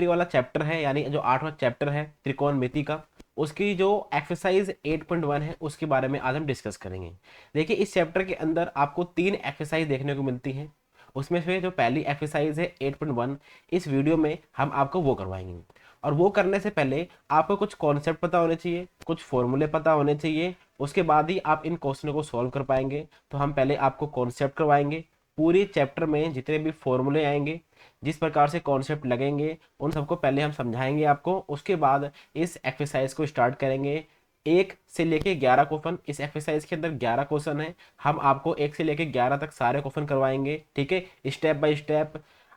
Trigonometry वाला chapter है, यानी जो 8वां चैप्टर है त्रिकोणमिति का, उसकी जो एक्सरसाइज 8.1 है उसके बारे में आज हम डिस्कस करेंगे। देखिए इस चैप्टर के अंदर आपको 3 एक्सरसाइज देखने को मिलती हैं। उसमें से जो पहली एक्सरसाइज है 8.1, इस वीडियो में हम आपको वो करवाएंगे। और वो करने से पहले आपको कुछ कॉन्सेप्ट पता होने चाहिए, कुछ फॉर्मूले पता होने चाहिए, उसके बाद ही आप इन क्वेश्चनों को सॉल्व कर पाएंगे। तो हम पहले आपको कॉन्सेप्ट करवाएंगे, पूरी चैप्टर में जितने भी फॉर्मूले आएंगे, जिस प्रकार से कॉन्सेप्ट लगेंगे, उन सबको पहले हम समझाएंगे आपको। उसके बाद इस एक्सरसाइज को स्टार्ट करेंगे। 1 से लेके 11 क्वेश्चन, इस एक्सरसाइज के अंदर 11 क्वेश्चन है। हम आपको 1 से लेके 11 तक सारे क्वेश्चन करवाएंगे, ठीक है, step by step.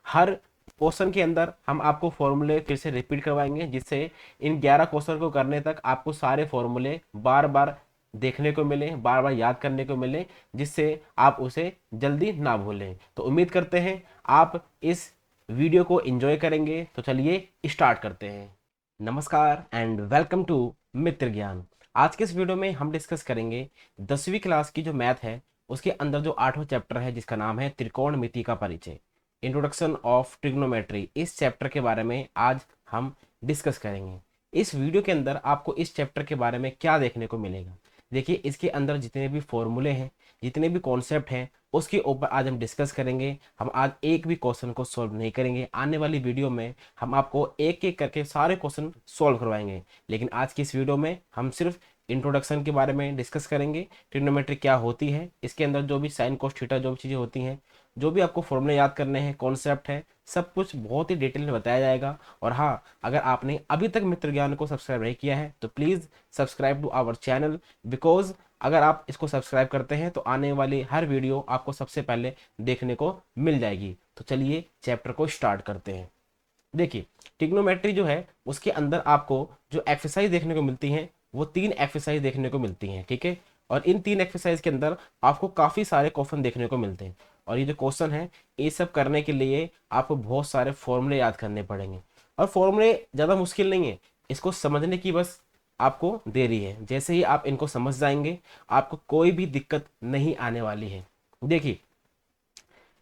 Her question के अंदर हम आपको फॉर्मूले फिर से रिपीट करवाएंगे, जिससे इन 11 क्वेश्चन को करने तक आपको सारे फॉर्मूले बार बार देखने को मिले, बार बार याद करने को मिले, जिससे आप उसे जल्दी ना भूलें। तो उम्मीद करते हैं आप इस वीडियो को एंजॉय करेंगे। तो चलिए स्टार्ट करते हैं। नमस्कार एंड वेलकम टू मित्र ज्ञान। आज के इस वीडियो में हम डिस्कस करेंगे 10वीं क्लास की जो मैथ है उसके अंदर जो 8वां चैप्टर है जिसका नाम है त्रिकोणमिति का परिचय, इंट्रोडक्शन ऑफ ट्रिग्नोमेट्री। इस चैप्टर के बारे में आज हम डिस्कस करेंगे। इस वीडियो के अंदर आपको इस चैप्टर के बारे में क्या देखने को मिलेगा। देखिए इसके अंदर जितने भी फॉर्मूले हैं, जितने भी कॉन्सेप्ट हैं, उसके ऊपर आज हम डिस्कस करेंगे। हम आज एक भी क्वेश्चन को सॉल्व नहीं करेंगे, आने वाली वीडियो में हम आपको एक एक करके सारे क्वेश्चन सॉल्व करवाएंगे। लेकिन आज की इस वीडियो में हम सिर्फ इंट्रोडक्शन के बारे में डिस्कस करेंगे। ट्रिग्नोमेट्री क्या होती है, इसके अंदर जो भी साइन कोस थीटा जो भी चीज़ें होती हैं, जो भी आपको फॉर्मूले याद करने हैं, कॉन्सेप्ट है, सब कुछ बहुत ही डिटेल में बताया जाएगा। और हाँ, अगर आपने अभी तक मित्र ज्ञान को सब्सक्राइब नहीं किया है तो please subscribe to our channel, because अगर आप इसको सब्सक्राइब करते हैं तो आने वाली हर वीडियो आपको सबसे पहले देखने को मिल जाएगी। तो चलिए चैप्टर को स्टार्ट करते हैं। देखिए ट्रिग्नोमेट्री जो है उसके अंदर आपको जो एक्सरसाइज देखने को मिलती हैं वो 3 एक्सरसाइज देखने को मिलती हैं, ठीक है। और इन 3 एक्सरसाइज के अंदर आपको काफ़ी सारे क्वेश्चन देखने को मिलते हैं। और ये जो क्वेश्चन है ये सब करने के लिए आपको बहुत सारे फॉर्मूले याद करने पड़ेंगे। और फॉर्मूले ज़्यादा मुश्किल नहीं है, इसको समझने की बस आपको देरी है। जैसे ही आप इनको समझ जाएंगे आपको कोई भी दिक्कत नहीं आने वाली है। देखिए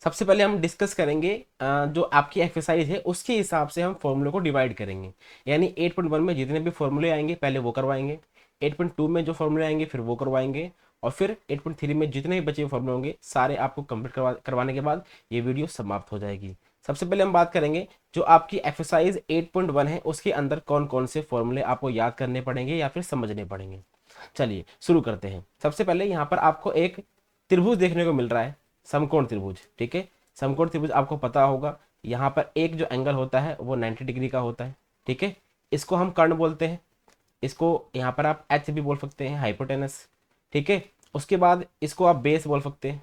सबसे पहले हम डिस्कस करेंगे जो आपकी एक्सरसाइज है उसके हिसाब से हम फॉर्मूले को डिवाइड करेंगे। यानी 8.1 में जितने भी फॉर्मूले आएंगे पहले वो करवाएंगे, 8.2 में जो फॉर्मूले आएंगे फिर वो करवाएंगे, और फिर 8.3 में जितने भी बचे हुए फॉर्मूले होंगे सारे आपको कंप्लीट करवाने के बाद ये वीडियो समाप्त हो जाएगी। सबसे पहले हम बात करेंगे जो आपकी एक्सरसाइज 8.1 है उसके अंदर कौन कौन से फॉर्मूले आपको याद करने पड़ेंगे या फिर समझने पड़ेंगे। चलिए शुरू करते हैं। सबसे पहले यहाँ पर आपको एक त्रिभुज देखने को मिल रहा है, समकोण त्रिभुज, ठीक है। समकोण त्रिभुज आपको पता होगा, यहाँ पर एक जो एंगल होता है वो 90 डिग्री का होता है, ठीक है। इसको हम कर्ण बोलते हैं, इसको यहाँ पर आप एच भी बोल सकते हैं, हाइपोटेनस, ठीक है। उसके बाद इसको आप बेस बोल सकते हैं,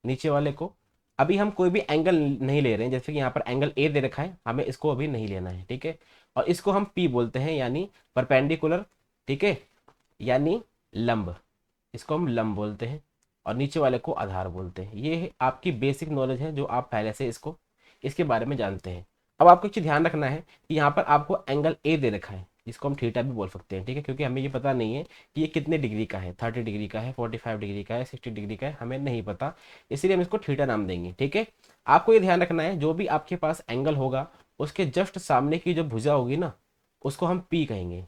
नीचे वाले को। अभी हम कोई भी एंगल नहीं ले रहे हैं, जैसे कि यहाँ पर एंगल ए दे रखा है, हमें इसको अभी नहीं लेना है, ठीक है। और इसको हम पी बोलते हैं, यानी परपेंडिकुलर, ठीक है, यानी लंब, इसको हम लंब बोलते हैं। और नीचे वाले को आधार बोलते हैं। ये आपकी बेसिक नॉलेज है जो आप पहले से इसको इसके बारे में जानते हैं। अब आपको एक चीज़ ध्यान रखना है कि यहाँ पर आपको एंगल ए दे रखा है, जिसको हम थीटा भी बोल सकते हैं, ठीक है, क्योंकि हमें ये पता नहीं है कि ये कितने डिग्री का है, 30 डिग्री का है, 45 डिग्री का है, 60 डिग्री का है, हमें नहीं पता, इसलिए हम इसको थीटा नाम देंगे, ठीक है। आपको ये ध्यान रखना है जो भी आपके पास एंगल होगा उसके जस्ट सामने की जो भुजा होगी ना उसको हम पी कहेंगे,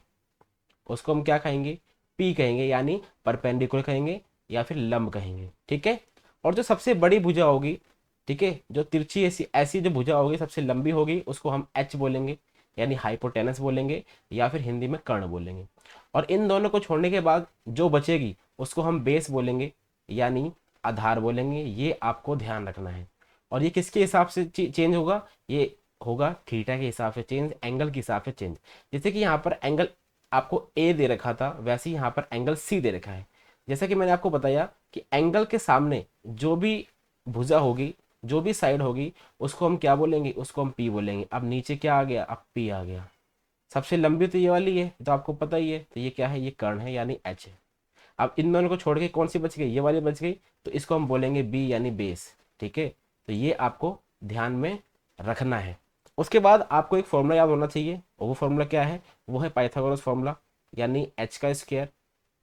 उसको हम क्या कहेंगे, पी कहेंगे, यानी परपेंडिकुलर कहेंगे या फिर लंब कहेंगे, ठीक है। और जो सबसे बड़ी भुजा होगी, ठीक है, जो तिरछी ऐसी ऐसी जो भुजा होगी सबसे लंबी होगी उसको हम एच बोलेंगे, यानी हाइपोटेनस बोलेंगे, या फिर हिंदी में कर्ण बोलेंगे। और इन दोनों को छोड़ने के बाद जो बचेगी उसको हम बेस बोलेंगे, यानी आधार बोलेंगे। ये आपको ध्यान रखना है। और ये किसके हिसाब से चेंज होगा, ये होगा थीटा के हिसाब से चेंज, एंगल के हिसाब से चेंज। जैसे कि यहाँ पर एंगल आपको ए दे रखा था, वैसे ही यहाँ पर एंगल सी दे रखा है। जैसा कि मैंने आपको बताया कि एंगल के सामने जो भी भुजा होगी, जो भी साइड होगी, उसको हम क्या बोलेंगे, उसको हम पी बोलेंगे। अब नीचे क्या आ गया, अब पी आ गया। सबसे लंबी तो ये वाली है, तो आपको पता ही है, तो ये क्या है, ये कर्ण है, यानी एच है। अब इन दोनों को छोड़ के कौन सी बच गई, ये वाली बच गई, तो इसको हम बोलेंगे बी, यानी बेस, ठीक है। तो ये आपको ध्यान में रखना है। उसके बाद आपको एक फॉर्मूला याद होना चाहिए, और वो फॉर्मूला क्या है, वो है पाइथागोरस फॉर्मूला, यानी एच का स्क्वायर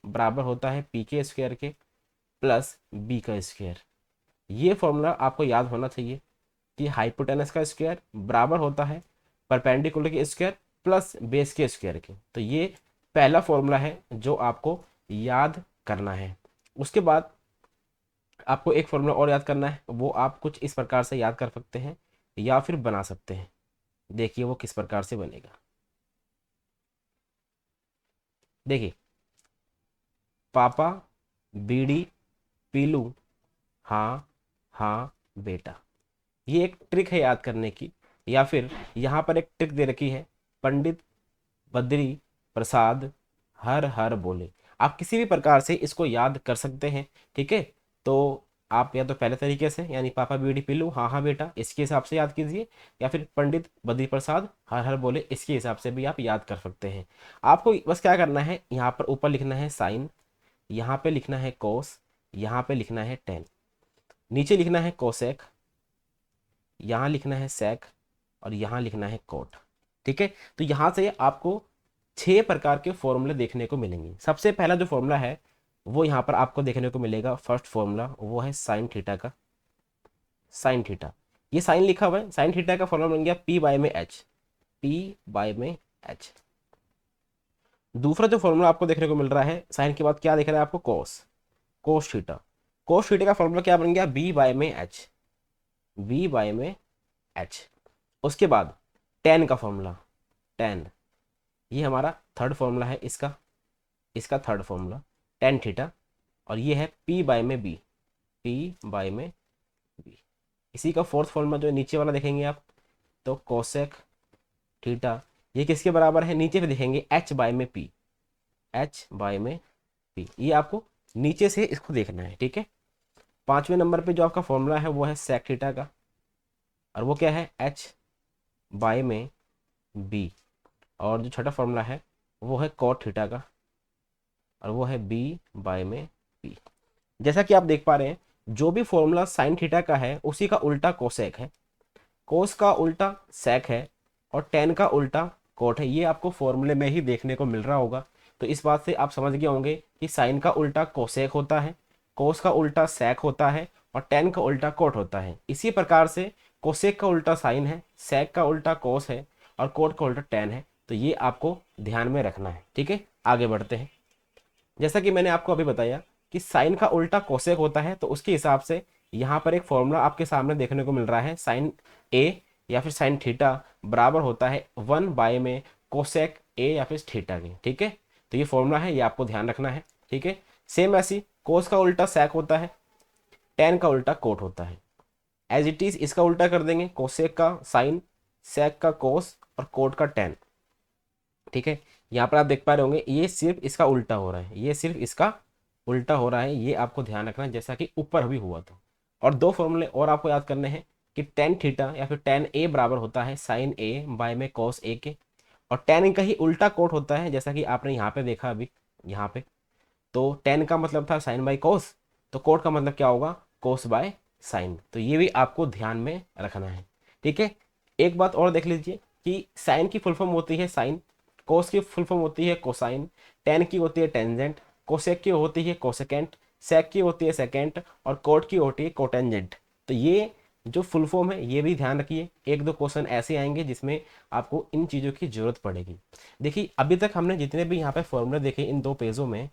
बराबर होता है पी के स्क्वायर के प्लस बी का स्क्वायर। ये फॉर्मूला आपको याद होना चाहिए कि हाइपोटेनस का स्क्वायर बराबर होता है परपेंडिकुलर के स्क्वायर प्लस बेस के स्क्वायर के। तो ये पहला फॉर्मूला है जो आपको याद करना है। उसके बाद आपको एक फॉर्मूला और याद करना है, वो आप कुछ इस प्रकार से याद कर सकते हैं या फिर बना सकते हैं। देखिए वो किस प्रकार से बनेगा। देखिए, पापा बीड़ी पीलू, हाँ हाँ बेटा। ये एक ट्रिक है याद करने की। या फिर यहाँ पर एक ट्रिक दे रखी है, पंडित बद्री प्रसाद हर हर बोले। आप किसी भी प्रकार से इसको याद कर सकते हैं, ठीक है। तो आप या तो पहले तरीके से, यानी पापा बीड़ी पीलू हाँ हाँ बेटा, इसके हिसाब से याद कीजिए, या फिर पंडित बद्री प्रसाद हर हर बोले, इसके हिसाब से भी आप याद कर सकते हैं। आपको बस क्या करना है, यहाँ पर ऊपर लिखना है साइन, यहाँ पे लिखना है कोस, यहाँ पे लिखना है टेन, नीचे लिखना है कोसेक, यहाँ लिखना है सेक, और यहाँ लिखना है कोट, ठीक है। तो यहाँ से आपको 6 प्रकार के फॉर्मूले देखने को मिलेंगे। सबसे पहला जो फॉर्मूला है वो यहाँ पर आपको देखने को मिलेगा, फर्स्ट फॉर्मूला वो है साइन थीटा का। साइन थीटा, ये साइन लिखा हुआ है, साइन थीटा का फॉर्मूला बन गया पी बाय में एच, पी बाय में एच। दूसरा जो फॉर्मूला आपको देखने को मिल रहा है, साइन के बाद क्या दिख रहा है आपको, कोस, कोस थीटा। कोस थीटा का फॉर्मूला क्या बन गया, बी बाय में एच, बी बाय में एच। उसके बाद टेन का फॉर्मूला, टेन, ये हमारा थर्ड फॉर्मूला है इसका, इसका थर्ड फॉर्मूला टेन थीटा। और ये है पी बाय में बी, पी बाय में बी। इसी का फोर्थ फॉर्मूला जो नीचे वाला देखेंगे आप, तो कोसेक थीटा, ये किसके बराबर है, नीचे पे देखेंगे एच बाय में पी, एच बाय में पी। ये आपको नीचे से इसको देखना है, ठीक है। पांचवें नंबर पे जो आपका फॉर्मूला है वो है सेक थीटा का, और वो क्या है, एच बाय में बी। और जो छठा फॉर्मूला है वो है कॉट थीटा का, और वो है बी बाय में पी। जैसा कि आप देख पा रहे हैं, जो भी फॉर्मूला साइन थीटा का है उसी का उल्टा कोसेक है, कोस का उल्टा सेक है, और टेन का उल्टा कोट है। ये आपको फॉर्मूले में ही देखने को मिल रहा होगा। तो इस बात से आप समझ गए होंगे कि साइन का उल्टा कोसेक होता है, कोस का उल्टा सेक होता है, और टेन का उल्टा कोट होता है। इसी प्रकार से कोसेक का उल्टा साइन है, सेक का उल्टा कोस है, और कोट का उल्टा टेन है। तो ये आपको ध्यान में रखना है, ठीक है। आगे बढ़ते हैं। जैसा कि मैंने आपको अभी बताया कि साइन का उल्टा कोसेक होता है, तो उसके हिसाब से यहाँ पर एक फॉर्मूला आपके सामने देखने को मिल रहा है, साइन ए या फिर साइन थीटा बराबर होता है 1 में कोसेक ए या फिर थीटा के, ठीक है। तो ये फॉर्मूला है, ये आपको ध्यान रखना है, ठीक है। सेम ऐसी कोस का उल्टा सेक होता है, टेन का उल्टा कोट होता है। एज इट इज इसका उल्टा कर देंगे, कोसेक का साइन, सेक का कोस, और कोट का टेन, ठीक है। यहाँ पर आप देख पा रहे होंगे ये सिर्फ इसका उल्टा हो रहा है, ये सिर्फ इसका उल्टा हो रहा है, ये आपको ध्यान रखना है, जैसा कि ऊपर अभी हुआ था। और दो फॉर्मूले और आपको याद करने हैं कि टेन थीटा या फिर टेन ए बराबर होता है साइन ए बाय में कॉस ए के, और टेन का ही उल्टा कोट होता है, जैसा कि आपने यहाँ पे देखा अभी, यहाँ पे। तो टेन का मतलब था साइन बाय कॉस, तो कोट का मतलब क्या होगा, कोस बाय साइन। तो ये भी आपको ध्यान में रखना है, ठीक है। एक बात और देख लीजिए कि साइन की फुल फॉर्म होती है साइन, कोस की फुल फॉर्म होती है कोसाइन, टेन की होती है टेंजेंट, कोसेक की होती है कोसेकेंट, सेक की होती है सेकेंट, और कोट की होती है कोटेंजेंट। तो ये जो फुल फॉर्म है ये भी ध्यान रखिए, एक दो क्वेश्चन ऐसे आएंगे जिसमें आपको इन चीज़ों की जरूरत पड़ेगी। देखिए अभी तक हमने जितने भी यहाँ पे फॉर्मूले देखे इन 2 पेजों में,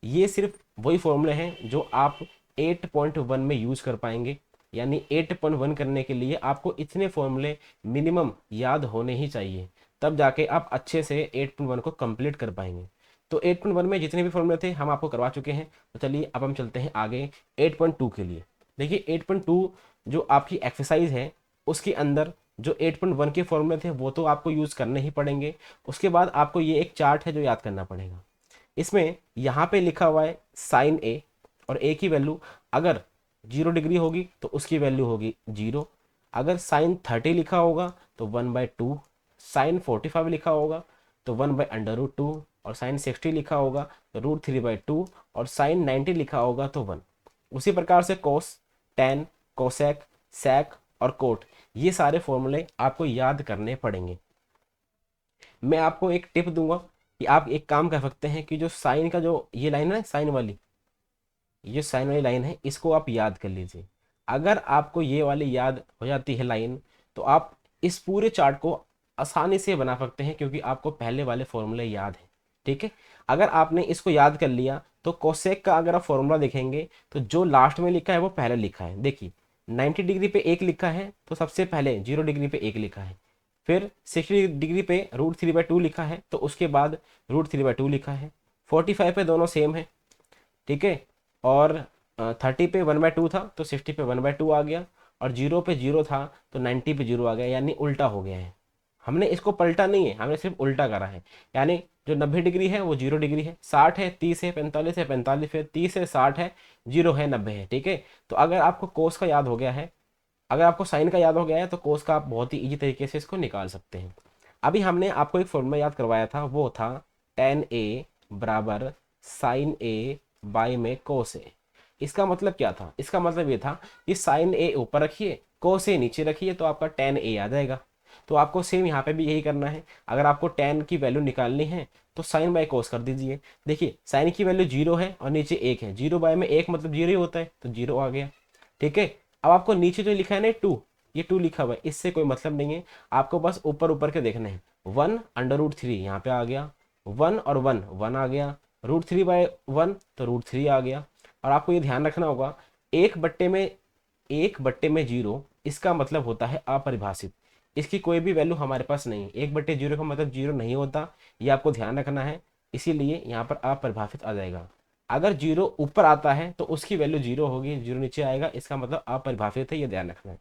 ये सिर्फ वही फॉर्मूले हैं जो आप 8.1 में यूज कर पाएंगे। यानी 8.1 करने के लिए आपको इतने फॉर्मूले मिनिमम याद होने ही चाहिए, तब जाके आप अच्छे से 8.1 को कंप्लीट कर पाएंगे। तो 8.1 में जितने भी फॉर्मूले थे हम आपको करवा चुके हैं। तो चलिए अब हम चलते हैं आगे 8.2 के लिए। देखिए 8.2 जो आपकी एक्सरसाइज है उसके अंदर जो 8.1 के फॉर्मूले थे वो तो आपको यूज़ करने ही पड़ेंगे। उसके बाद आपको ये एक चार्ट है जो याद करना पड़ेगा। इसमें यहाँ पे लिखा हुआ है साइन ए, और ए की वैल्यू अगर 0 डिग्री होगी तो उसकी वैल्यू होगी 0। अगर साइन 30 लिखा होगा तो 1/2, साइन 45 लिखा होगा तो 1/√2, और साइन 60 लिखा होगा तो √3/2, और साइन 90 लिखा होगा तो 1। उसी प्रकार से कोस, टेन, कोसेक, सेक और कोट, ये सारे फॉर्मूले आपको याद करने पड़ेंगे। मैं आपको एक टिप दूंगा कि आप एक काम कर सकते हैं कि जो साइन का जो ये लाइन है, साइन वाली, ये साइन वाली लाइन है, इसको आप याद कर लीजिए। अगर आपको ये वाली याद हो जाती है लाइन, तो आप इस पूरे चार्ट को आसानी से बना सकते हैं क्योंकि आपको पहले वाले फॉर्मूले याद हैं। ठीक है, अगर आपने इसको याद कर लिया तो कोसेक का अगर आप फॉर्मूला देखेंगे तो जो लास्ट में लिखा है वो पहले लिखा है। देखिए 90 डिग्री पे एक लिखा है तो सबसे पहले 0 डिग्री पे एक लिखा है, फिर 60 डिग्री पे √3/2 लिखा है तो उसके बाद √3/2 लिखा है। 45 पे दोनों सेम है, ठीक है, और 30 पे 1/2 था तो 60 पे 1/2 आ गया, और 0 पे 0 था तो 90 पे 0 आ गया, यानी उल्टा हो गया है। हमने इसको पलटा नहीं है, हमने सिर्फ उल्टा करा है। यानी जो 90 डिग्री है वो 0 डिग्री है, 60 है 30 है 45 है 45 है 30 है 60 है 0 है 90 है। ठीक है, तो अगर आपको कोस का याद हो गया है, अगर आपको साइन का याद हो गया है तो कोस का आप बहुत ही ईजी तरीके से इसको निकाल सकते हैं। अभी हमने आपको एक फॉर्मूला याद करवाया था, वो था tan a बराबर साइन ए बाई में कोस ए। इसका मतलब क्या था? इसका मतलब ये था कि साइन ए ऊपर रखिए, कोस ए नीचे रखिए, तो आपका tan a आ जाएगा। तो आपको सेम यहाँ पे भी यही करना है। अगर आपको tan की वैल्यू निकालनी है तो साइन बाय कोस कर दीजिए। देखिए साइन की वैल्यू 0 है और नीचे 1 है, 0 बाय में 1 मतलब 0 ही होता है, तो 0 आ गया। ठीक है, अब आपको नीचे जो लिखा है ना 2, ये 2 लिखा हुआ है, इससे कोई मतलब नहीं है, आपको बस ऊपर ऊपर के देखना है। 1/√3 यहाँ पे आ गया, 1 और 1 1 आ गया, √3/1 तो √3 आ गया। और आपको ये ध्यान रखना होगा, एक बट्टे में 0 इसका मतलब होता है अपरिभाषित, इसकी कोई भी वैल्यू हमारे पास नहीं है। 1/0 का मतलब 0 नहीं होता, ये आपको ध्यान रखना है, इसीलिए यहाँ पर अपरिभाषित आ जाएगा। अगर 0 ऊपर आता है तो उसकी वैल्यू 0 होगी, 0 नीचे आएगा इसका मतलब अपरिभाषित है, ये ध्यान रखना है।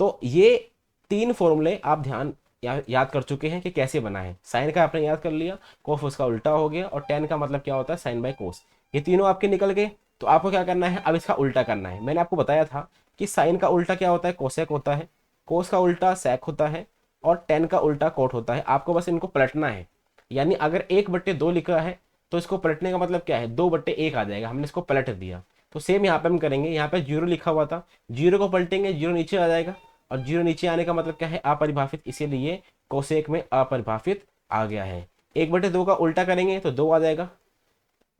तो ये 3 फॉर्मूले आप याद कर चुके हैं कि कैसे बना है। साइन का आपने याद कर लिया, कोस उसका उल्टा हो गया, और tan का मतलब क्या होता है, साइन बाय कोस। ये तीनों आपके निकल गए। तो आपको क्या करना है, अब इसका उल्टा करना है। मैंने आपको बताया था कि साइन का उल्टा क्या होता है, कोसेक होता है, कोस का उल्टा सेक होता है, और tan का उल्टा कोट होता है। आपको बस इनको पलटना है। यानी अगर 1/2 लिख रहा है तो इसको पलटने का मतलब क्या है, 2/1 आ जाएगा, हमने इसको पलट दिया। तो सेम यहाँ पे हम करेंगे, यहाँ पे 0 लिखा हुआ था, 0 को पलटेंगे, 0 नीचे आ जाएगा, और 0 नीचे आने का मतलब क्या है, अपरिभाषित, इसीलिए कोसेक में अपरिभाषित आ गया है। 1/2 का उल्टा करेंगे तो 2 आ जाएगा।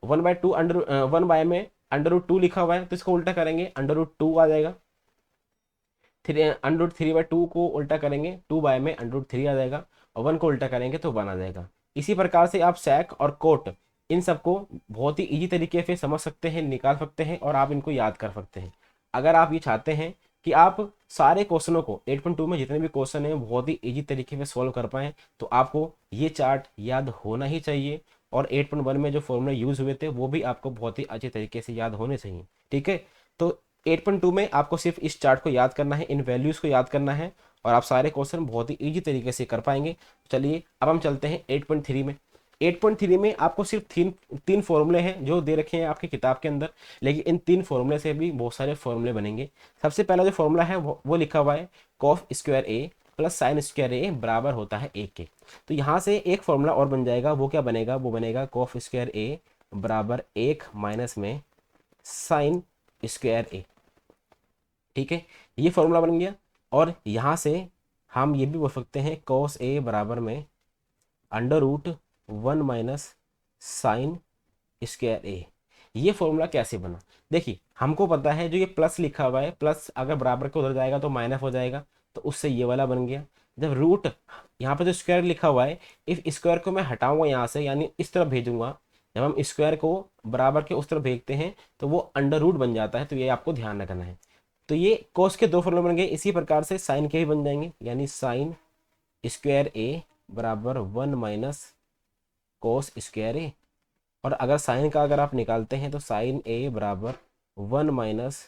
1/2 1 बाय में √2 लिखा हुआ है तो इसको उल्टा करेंगे, √2 आ जाएगा। √3/2 को उल्टा करेंगे, 2 बाय में √3 आ जाएगा, और 1 को उल्टा करेंगे तो 1 आ जाएगा। इसी प्रकार से आप सेक और कोट इन सबको बहुत ही इजी तरीके से समझ सकते हैं, निकाल सकते हैं, और आप इनको याद कर सकते हैं। अगर आप ये चाहते हैं कि आप सारे क्वेश्चनों को 8.2 में जितने भी क्वेश्चन हैं बहुत ही इजी तरीके से सॉल्व कर पाएँ, तो आपको ये चार्ट याद होना ही चाहिए। और 8.1 में जो फॉर्मूले यूज़ हुए थे वो भी आपको बहुत ही अच्छे तरीके से याद होने चाहिए। ठीक है, तो 8.2 में आपको सिर्फ इस चार्ट को याद करना है, इन वैल्यूज़ को याद करना है, और आप सारे क्वेश्चन बहुत ही ईजी तरीके से कर पाएंगे। चलिए अब हम चलते हैं 8.3 में। 8.3 में आपको सिर्फ तीन तीन फॉर्मूले हैं जो दे रखे हैं आपकी किताब के अंदर, लेकिन इन 3 फॉर्मूले से भी बहुत सारे फॉर्मूले बनेंगे। सबसे पहला जो फॉर्मूला है वो लिखा हुआ है कॉस स्क्वायर ए प्लस साइन स्क्वायर ए बराबर होता है 1 के। तो यहाँ से एक फॉर्मूला और बन जाएगा, वो क्या बनेगा, वो बनेगा कॉस स्क्वायर ए बराबर 1 माइनस में साइन स्क्वायर ए। ठीक है, ये फॉर्मूला बन गया। और यहाँ से हम ये भी बोल सकते हैं कॉस ए बराबर में √1 माइनस साइन स्क्वायर ए। ये फॉर्मूला कैसे बना, देखिए हमको पता है जो ये प्लस लिखा हुआ है, प्लस अगर बराबर के उधर जाएगा तो माइनस हो जाएगा, तो उससे ये वाला बन गया। जब रूट यहाँ पे जो स्क्वायर लिखा हुआ है, इस स्क्वायर को मैं हटाऊंगा यहाँ से, यानी इस तरफ भेजूंगा। जब हम स्क्वायर को बराबर के उस तरफ भेजते हैं तो वो अंडर रूट बन जाता है, तो ये आपको ध्यान रखना है। तो ये कोस के 2 फॉर्मूले बन गए, इसी प्रकार से साइन के भी बन जाएंगे, यानी साइन स्क्वायर ए बराबर 1 माइनस कोस स्क्वायर ए। और अगर साइन का अगर आप निकालते हैं तो साइन ए बराबर 1 माइनस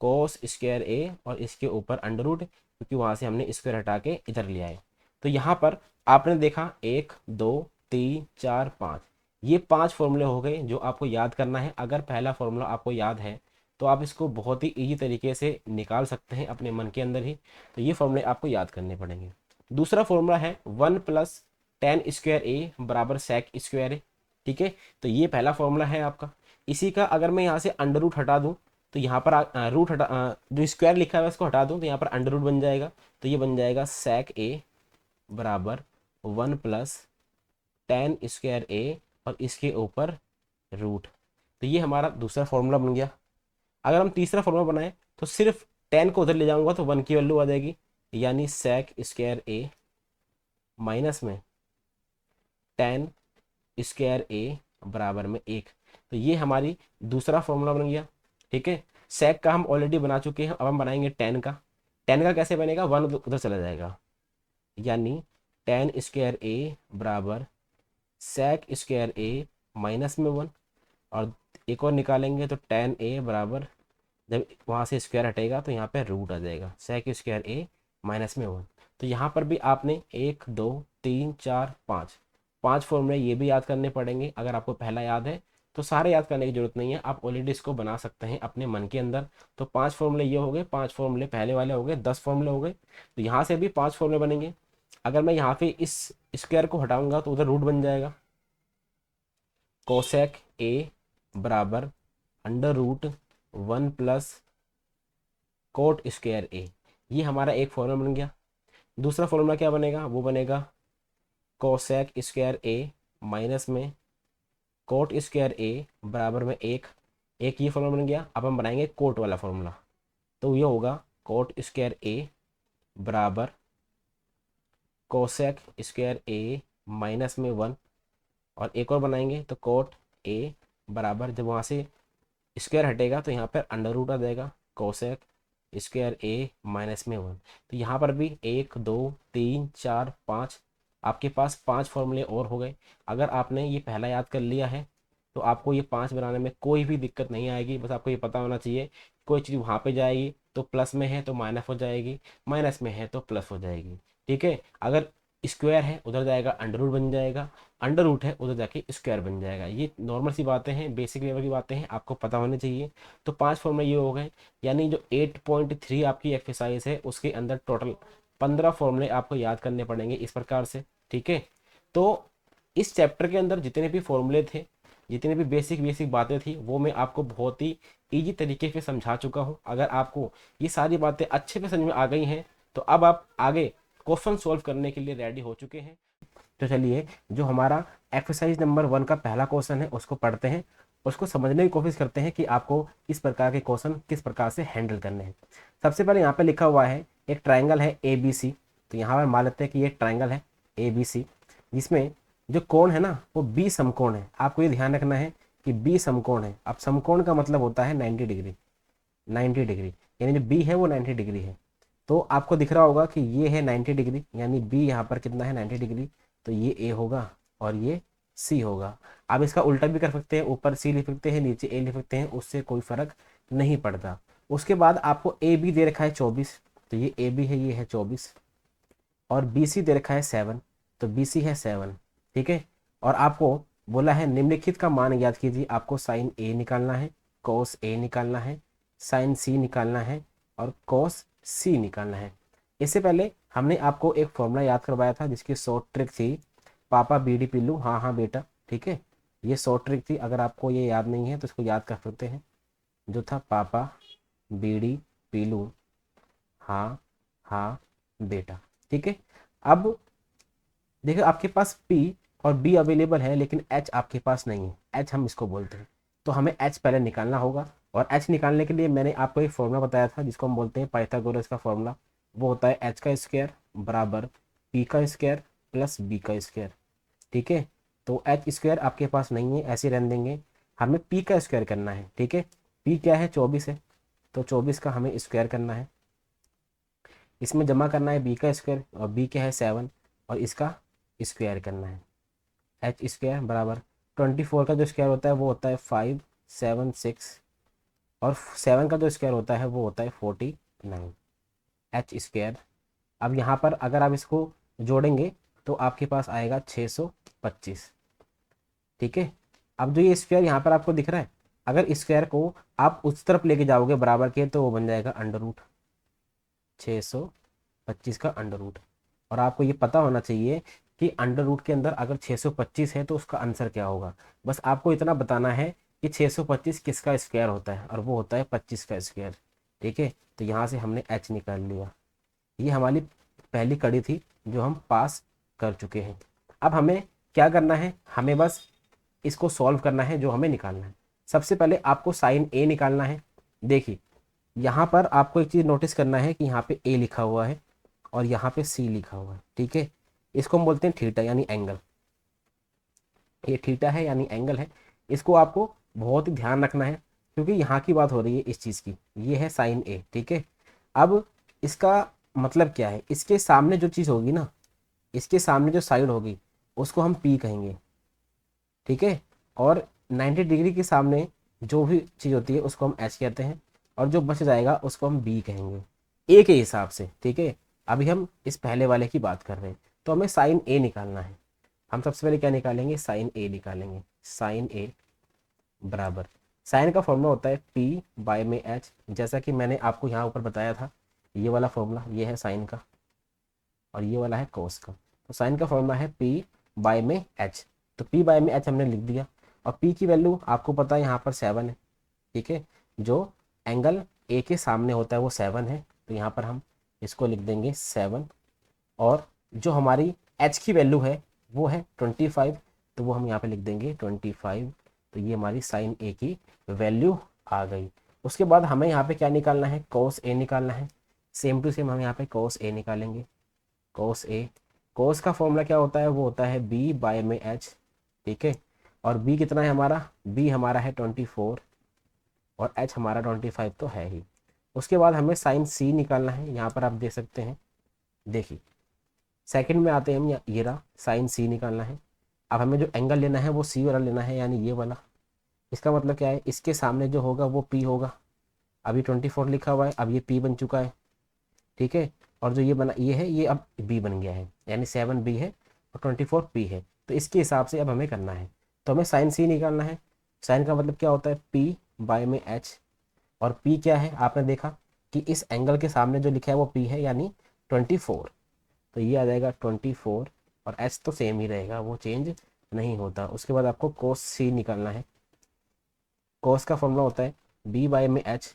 कोस स्क्वायर ए, और इसके ऊपर अंडर रूट, क्योंकि वहाँ से हमने स्क्वायर हटा के इधर लिया है। तो यहाँ पर आपने देखा 1 2 3 4 5, ये 5 फॉर्मूले हो गए जो आपको याद करना है। अगर पहला फॉर्मूला आपको याद है तो आप इसको बहुत ही ईजी तरीके से निकाल सकते हैं अपने मन के अंदर ही, तो ये फॉर्मूले आपको याद करने पड़ेंगे। दूसरा फॉर्मूला है 1 प्लस tan स्क्वायर ए बराबर सेक स्क्वायर ए। ठीक है, तो ये पहला फॉर्मूला है आपका। इसी का अगर मैं यहाँ से अंडर रूट हटा दूँ तो यहाँ पर रूट हटा जो स्क्वायर लिखा है उसको हटा दूँ तो यहाँ पर अंडर रूट बन जाएगा, तो ये बन जाएगा सेक ए बराबर 1 प्लस tan स्क्वायर ए, और इसके ऊपर रूट। तो ये हमारा दूसरा फॉर्मूला बन गया। अगर हम तीसरा फॉर्मूला बनाएं तो सिर्फ tan को उधर ले जाऊंगा तो 1 की वैल्यू आ जाएगी, यानी सेक स्क्वायर ए माइनस में टेन स्क्वायर ए बराबर में 1। तो ये हमारी दूसरा फॉर्मूला बन गया। ठीक है, सेक का हम ऑलरेडी बना चुके हैं, अब हम बनाएंगे टेन का। टेन का कैसे बनेगा, वन उधर चला जाएगा, यानी टेन स्क्वायर ए बराबर सेक स्क्वायर ए माइनस में 1। और एक और निकालेंगे तो टेन ए बराबर, जब वहाँ से स्क्वायर हटेगा तो यहाँ पे रूट आ जाएगा, सेक स्क्वायर ए माइनस में 1। तो यहाँ पर भी आपने 1 2 3 4 5 5 फॉर्मूले ये भी याद करने पड़ेंगे। अगर आपको पहला याद है तो सारे याद करने की जरूरत नहीं है, आप ऑलरेडी इसको बना सकते हैं अपने मन के अंदर। तो 5 फॉर्मूले ये हो गए, 5 फॉर्मूले पहले वाले हो गए, 10 फॉर्मूले हो गए। तो यहाँ से भी 5 फॉर्मूले बनेंगे। अगर मैं यहाँ पे इस स्क्वायर को हटाऊंगा तो उधर रूट बन जाएगा, कोसेक ए बराबर under root 1 plus cot square A. ये हमारा एक फॉर्मूला बन गया। दूसरा फॉर्मूला क्या बनेगा, वो बनेगा कोसेक स्क्वायर ए माइनस में कोट स्क्वायर ए बराबर में 1। एक ये फॉर्मूला बन गया। अब हम बनाएंगे कोट वाला फॉर्मूला, तो ये होगा कोट स्क्वायर ए बराबर कोसेक स्क्वायर ए माइनस में 1। और एक और बनाएंगे तो कोट ए बराबर, जब वहाँ से स्क्वायर हटेगा तो यहाँ पर अंडर रूट आ जाएगा, कोसेक स्क्वायर ए माइनस में 1। तो यहाँ पर भी 1 2 3 4 5 आपके पास 5 फॉर्मूले और हो गए। अगर आपने ये पहला याद कर लिया है तो आपको ये 5 बनाने में कोई भी दिक्कत नहीं आएगी। बस आपको ये पता होना चाहिए, कोई चीज़ वहाँ पे जाएगी तो प्लस में है तो माइनस हो जाएगी, माइनस में है तो प्लस हो जाएगी। ठीक है, अगर स्क्वायर है उधर जाएगा अंडर रूट बन जाएगा, अंडर रूट है उधर जाके स्क्वायर बन जाएगा। ये नॉर्मल सी बातें हैं, बेसिक लेवल की बातें हैं, आपको पता होनी चाहिए। तो 5 फॉर्मूले ये हो गए, यानी जो 8.3 आपकी एक्सरसाइज है उसके अंदर टोटल 15 फॉर्मूले आपको याद करने पड़ेंगे इस प्रकार से। ठीक है, तो इस चैप्टर के अंदर जितने भी फॉर्मूले थे, जितने भी बेसिक बेसिक बातें थी, वो मैं आपको बहुत ही ईजी तरीके से समझा चुका हूँ। अगर आपको ये सारी बातें अच्छे से समझ में आ गई हैं तो अब आप आगे क्वेश्चन सॉल्व करने के लिए रेडी हो चुके हैं। तो चलिए, जो हमारा एक्सरसाइज नंबर 1 का पहला क्वेश्चन है उसको पढ़ते हैं, उसको समझने की कोशिश करते हैं कि आपको इस प्रकार के क्वेश्चन किस प्रकार से हैंडल करने हैं। सबसे पहले यहाँ पे लिखा हुआ है एक ट्राइंगल है ए बी सी। तो यहाँ पर मान लेते हैं कि ये ट्राइंगल है ए बी सी, जिसमें जो कोण है ना वो बी समकोण है। आपको ये ध्यान रखना है कि बी समकोण है। अब समकोण का मतलब होता है 90 डिग्री, 90 डिग्री, यानी जो बी है वो 90 डिग्री है। तो आपको दिख रहा होगा कि ये है 90 डिग्री, यानी बी यहाँ पर कितना है 90 डिग्री। तो ये ए होगा और ये सी होगा। आप इसका उल्टा भी कर सकते हैं, ऊपर सी लिख सकते हैं नीचे ए लिख सकते हैं, उससे कोई फर्क नहीं पड़ता। उसके बाद आपको ए बी दे रखा है 24, तो ये ए बी है, ये है 24। और बी सी दे रखा है 7, तो बी सी है 7। ठीक है, और आपको बोला है निम्नलिखित का मान याद कीजिए। आपको साइन ए निकालना है, कोस ए निकालना है, साइन सी निकालना है और कोस सी निकालना है। इससे पहले हमने आपको एक फॉर्मूला याद करवाया था जिसकी शॉर्ट ट्रिक थी पापा बीडी पिल्लू हाँ हाँ बेटा। ठीक है, ये शॉर्ट ट्रिक थी, अगर आपको ये याद नहीं है तो इसको याद कर सकते हैं, जो था पापा बीडी पिल्लू हाँ हाँ बेटा। ठीक है, अब देखो आपके पास P और B अवेलेबल है लेकिन H आपके पास नहीं है, H हम इसको बोलते हैं। तो हमें H पहले निकालना होगा, और H निकालने के लिए मैंने आपको एक फॉर्मूला बताया था जिसको हम बोलते हैं पाइथागोरस का फॉर्मूला। वो होता है H का स्क्वायर बराबर P का स्क्वायर प्लस B का स्क्वायर। ठीक है, तो H स्क्वायर आपके पास नहीं है, ऐसे रहने देंगे, हमें P का स्क्वायर करना है। ठीक है, P क्या है 24 है, तो 24 का हमें स्क्वायर करना है। इसमें जमा करना है B का स्क्वायर, और B क्या है 7, और इसका स्क्वायर करना है। एच स्क्वायर बराबर 24 का जो स्क्वायर होता है वो होता है 5 7 6, और 7 का जो स्क्वायर होता है वो होता है 49 एच स्क्वायर। अब यहाँ पर अगर आप इसको जोड़ेंगे तो आपके पास आएगा 625। ठीक है, अब जो ये स्क्वायर यहाँ पर आपको दिख रहा है, अगर स्क्वायर को आप उस तरफ लेके जाओगे बराबर के तो वो बन जाएगा अंडर रूट 625 का अंडर रूट। और आपको ये पता होना चाहिए कि अंडर रूट के अंदर अगर 625 है तो उसका आंसर क्या होगा। बस आपको इतना बताना है कि 625 किसका स्क्वायर होता है, और वो होता है 25 का स्क्वायर। ठीक है, तो यहाँ से हमने h निकाल लिया। ये हमारी पहली कड़ी थी जो हम पास कर चुके हैं। अब हमें क्या करना है, हमें बस इसको सॉल्व करना है जो हमें निकालना है। सबसे पहले आपको साइन ए निकालना है। देखिए यहाँ पर आपको एक चीज़ नोटिस करना है कि यहाँ पे ए लिखा हुआ है और यहाँ पे सी लिखा हुआ है। ठीक है, इसको हम बोलते हैं थीटा यानी एंगल। ये थीटा है यानी एंगल है। इसको आपको बहुत ही ध्यान रखना है क्योंकि यहाँ की बात हो रही है इस चीज़ की। ये है साइन ए, ठीक है। अब इसका मतलब क्या है, इसके सामने जो चीज़ होगी ना, इसके सामने जो साइड होगी उसको हम पी कहेंगे, ठीक है। और 90 डिग्री के सामने जो भी चीज़ होती है उसको हम एच कहते हैं, और जो बच जाएगा उसको हम बी कहेंगे, ए के हिसाब से, ठीक है। अभी हम इस पहले वाले की बात कर रहे हैं, तो हमें साइन ए निकालना है। हम सबसे पहले क्या निकालेंगे, साइन ए निकालेंगे। साइन ए बराबर, साइन का फॉर्मूला होता है पी बाय में एच, जैसा कि मैंने आपको यहाँ ऊपर बताया था। ये वाला फॉर्मूला ये है साइन का, और ये वाला है कोस का। तो साइन का फॉर्मूला है पी बाय में एच, तो पी बाय में एच हमने लिख दिया। और पी की वैल्यू आपको पता है यहाँ पर 7 है, ठीक है। जो एंगल ए के सामने होता है वो 7 है, तो यहाँ पर हम इसको लिख देंगे 7। और जो हमारी एच की वैल्यू है वो है 25, तो वो हम यहाँ पे लिख देंगे 25। तो ये हमारी साइन ए की वैल्यू आ गई। उसके बाद हमें यहाँ पे क्या निकालना है, कोस ए निकालना है। सेम टू सेम हम यहाँ पे कोस ए निकालेंगे। कोस ए, कोस का फॉर्मूला क्या होता है, वो होता है बी बाय में एच, ठीक है। और बी कितना है हमारा, बी हमारा है 24 और एच हमारा 25 तो है ही। उसके बाद हमें साइन सी निकालना है, यहाँ पर आप देख सकते हैं। देखिए सेकंड में आते हैं हम, ये रहा साइन सी निकालना है। अब हमें जो एंगल लेना है वो सी वाला लेना है, यानी ये वाला। इसका मतलब क्या है, इसके सामने जो होगा वो पी होगा। अभी 24 लिखा हुआ है, अब ये पी बन चुका है, ठीक है। और जो ये बना ये है, ये अब बी बन गया है, यानी 7 बी है और 24 पी है। तो इसके हिसाब से अब हमें करना है, तो हमें साइन सी निकालना है। साइन का मतलब क्या होता है, पी बाय में एच। और पी क्या है, आपने देखा कि इस एंगल के सामने जो लिखा है वो पी है, यानी 24। तो ये आ जाएगा 24, और एच तो सेम ही रहेगा, वो चेंज नहीं होता। उसके बाद आपको कोस सी निकालना है। कोस का फॉर्मूला होता है बी बाय में एच,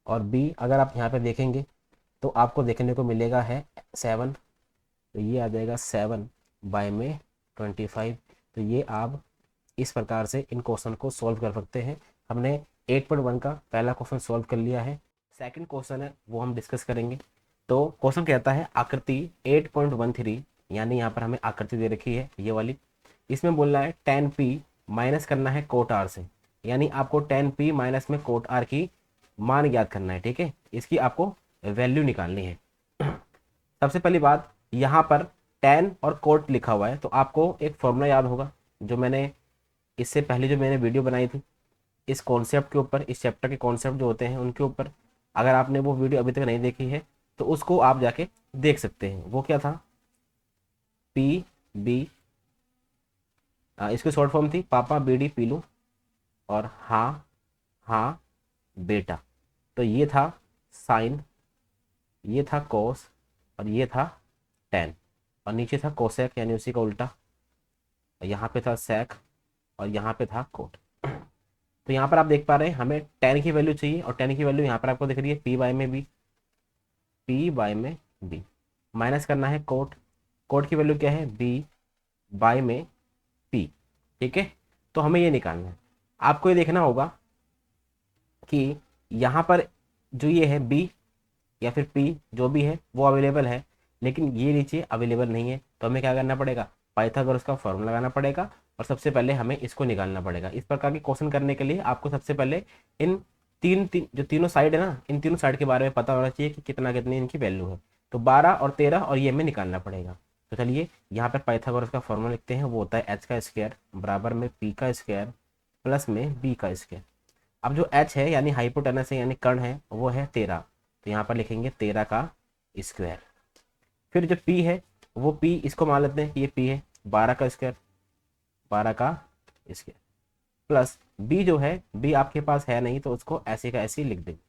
और बी अगर आप यहाँ पे देखेंगे तो आपको देखने को मिलेगा है 7, तो ये आ जाएगा 7 बाय में 25। तो ये आप इस प्रकार से इन क्वेश्चन को सॉल्व कर सकते हैं। हमने 8.1 का पहला क्वेश्चन सॉल्व कर लिया है। सेकंड क्वेश्चन है वो हम डिस्कस करेंगे। तो क्वेश्चन कहता है आकृति 8.13, यानी यहाँ पर हमें आकृति दे रखी है ये वाली। इसमें बोलना है tan p माइनस करना है कोट r से, यानी आपको tan p माइनस में कोट r की मान ज्ञात करना है, ठीक है। इसकी आपको वैल्यू निकालनी है। सबसे पहली बात, यहाँ पर tan और कोट लिखा हुआ है, तो आपको एक फॉर्मूला याद होगा जो मैंने इससे पहले जो मैंने वीडियो बनाई थी इस कॉन्सेप्ट के ऊपर, इस चैप्टर के कॉन्सेप्ट जो होते हैं उनके ऊपर। अगर आपने वो वीडियो अभी तक नहीं देखी है तो उसको आप जाके देख सकते हैं। वो क्या था, पी बी, इसकी शॉर्ट फॉर्म थी पापा बीडी पीलू, और हाँ हाँ बेटा। तो ये था साइन, ये था कोस, और ये था टेन, और नीचे था कोसेक यानी उसी का उल्टा। यहाँ पे था सेक, और यहाँ पे था कोट। तो यहाँ पर आप देख पा रहे हैं हमें टेन की वैल्यू चाहिए, और टेन की वैल्यू यहाँ पर आपको दिख रही है पी बाय में बी, पी बाय में बी। माइनस करना है कोट, कोट की वैल्यू क्या है, बी बाय में पी, ठीक है। तो हमें ये निकालना है। आपको ये देखना होगा कि यहाँ पर जो ये है बी या फिर पी जो भी है वो अवेलेबल है, लेकिन ये नीचे अवेलेबल नहीं है। तो हमें क्या करना पड़ेगा, पाइथागोरस का फॉर्मूला लगाना पड़ेगा, और सबसे पहले हमें इसको निकालना पड़ेगा। इस प्रकार के क्वेश्चन करने के लिए आपको सबसे पहले इन जो तीनों साइड है ना, इन तीनों साइड के बारे में पता होना चाहिए कि कितना कितनी इनकी वैल्यू है। तो 12 और 13 और ये हमें निकालना पड़ेगा। तो चलिए यहाँ पर पाइथागोरस का फॉर्मूला लिखते हैं, वो होता है एच का स्क्वायर बराबर में पी का स्क्वायर प्लस में बी का स्क्वायर। अब जो एच है यानी हाइपोटेनस है यानी कर्ण है वो है 13, तो यहाँ पर लिखेंगे 13 का स्क्वायर। फिर जो पी है वो पी, इसको मान लेते हैं कि ये पी है 12 का स्क्वायर, 12 का स्क्वायर प्लस बी जो है, बी आपके पास है नहीं तो उसको ऐसे का ऐसे ही लिख देंगे।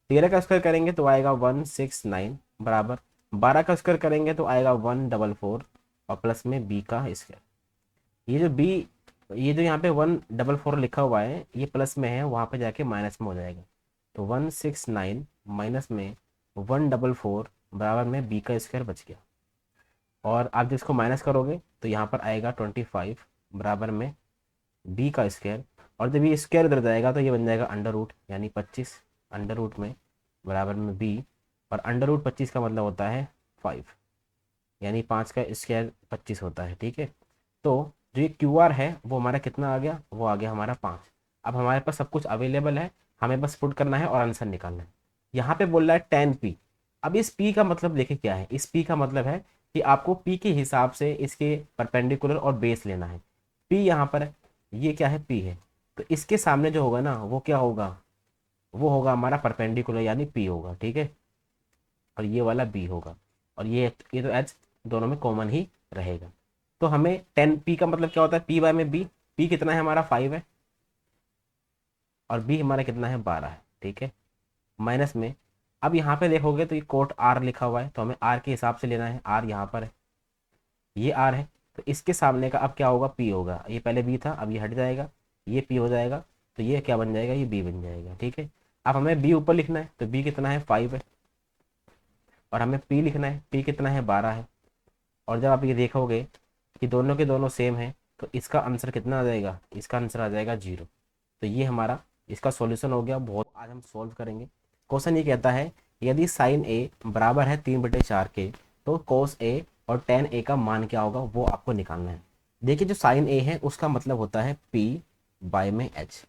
13 का स्क्वायर करेंगे तो आएगा 169 बराबर, 12 का स्क्वायर करेंगे तो आएगा 144, और प्लस में बी का स्क्वायर। ये जो बी, ये जो यहाँ पे 144 लिखा हुआ है ये प्लस में है, वहाँ पे जाके माइनस में हो जाएगा। तो 169 माइनस में 144 बराबर में बी का स्क्वायर बच गया। और आप जिसको माइनस करोगे तो यहाँ पर आएगा 25 बराबर में बी का स्क्वायर, और जब ये स्क्वायर उधर जाएगा तो ये बन जाएगा अंडर रूट, यानी 25 अंडर रूट में बराबर में बी, और अंडर रूट 25 का मतलब होता है 5। यानी 5 का स्क्वायर 25 होता है, ठीक है। तो जो ये क्यू आर है वो हमारा कितना आ गया, वो आ गया हमारा 5। अब हमारे पास सब कुछ अवेलेबल है, हमें बस पुट करना है और आंसर निकालना है। यहाँ पे बोल रहा है 10p। अब इस p का मतलब देखिए क्या है, इस p का मतलब है कि आपको p के हिसाब से इसके परपेंडिकुलर और बेस लेना है। p यहाँ पर है, ये क्या है, p है, तो इसके सामने जो होगा ना वो क्या होगा, वो होगा हमारा परपेंडिकुलर यानी p होगा, ठीक है। और ये वाला b होगा, और ये तो h दोनों में कॉमन ही रहेगा। तो हमें 10p का मतलब क्या होता है, p बाय में b। p कितना है हमारा 5 है, और b हमारा कितना है 12 है, ठीक है। माइनस में, अब यहाँ पे देखोगे तो ये कोट r लिखा हुआ है, तो हमें r के हिसाब से लेना है। r यहाँ पर है, ये r है, तो इसके सामने का अब क्या होगा, p होगा। ये पहले b था, अब ये हट जाएगा, ये p हो जाएगा, तो ये क्या बन जाएगा, ये b बन जाएगा, ठीक है। अब हमें b ऊपर लिखना है, तो b कितना है 5 है, और हमें p लिखना है, p कितना है 12 है। और जब आप ये देखोगे कि दोनों के दोनों सेम है, तो इसका आंसर कितना आ जाएगा, इसका आंसर आ जाएगा 0। तो ये हमारा इसका सॉल्यूशन हो गया। बहुत आज हम सॉल्व करेंगे। क्वेश्चन ये कहता है यदि साइन ए बराबर है 3/4 के, तो कोस ए और टेन ए का मान क्या होगा वो आपको निकालना है। देखिए जो साइन ए है उसका मतलब होता है p बाय में h,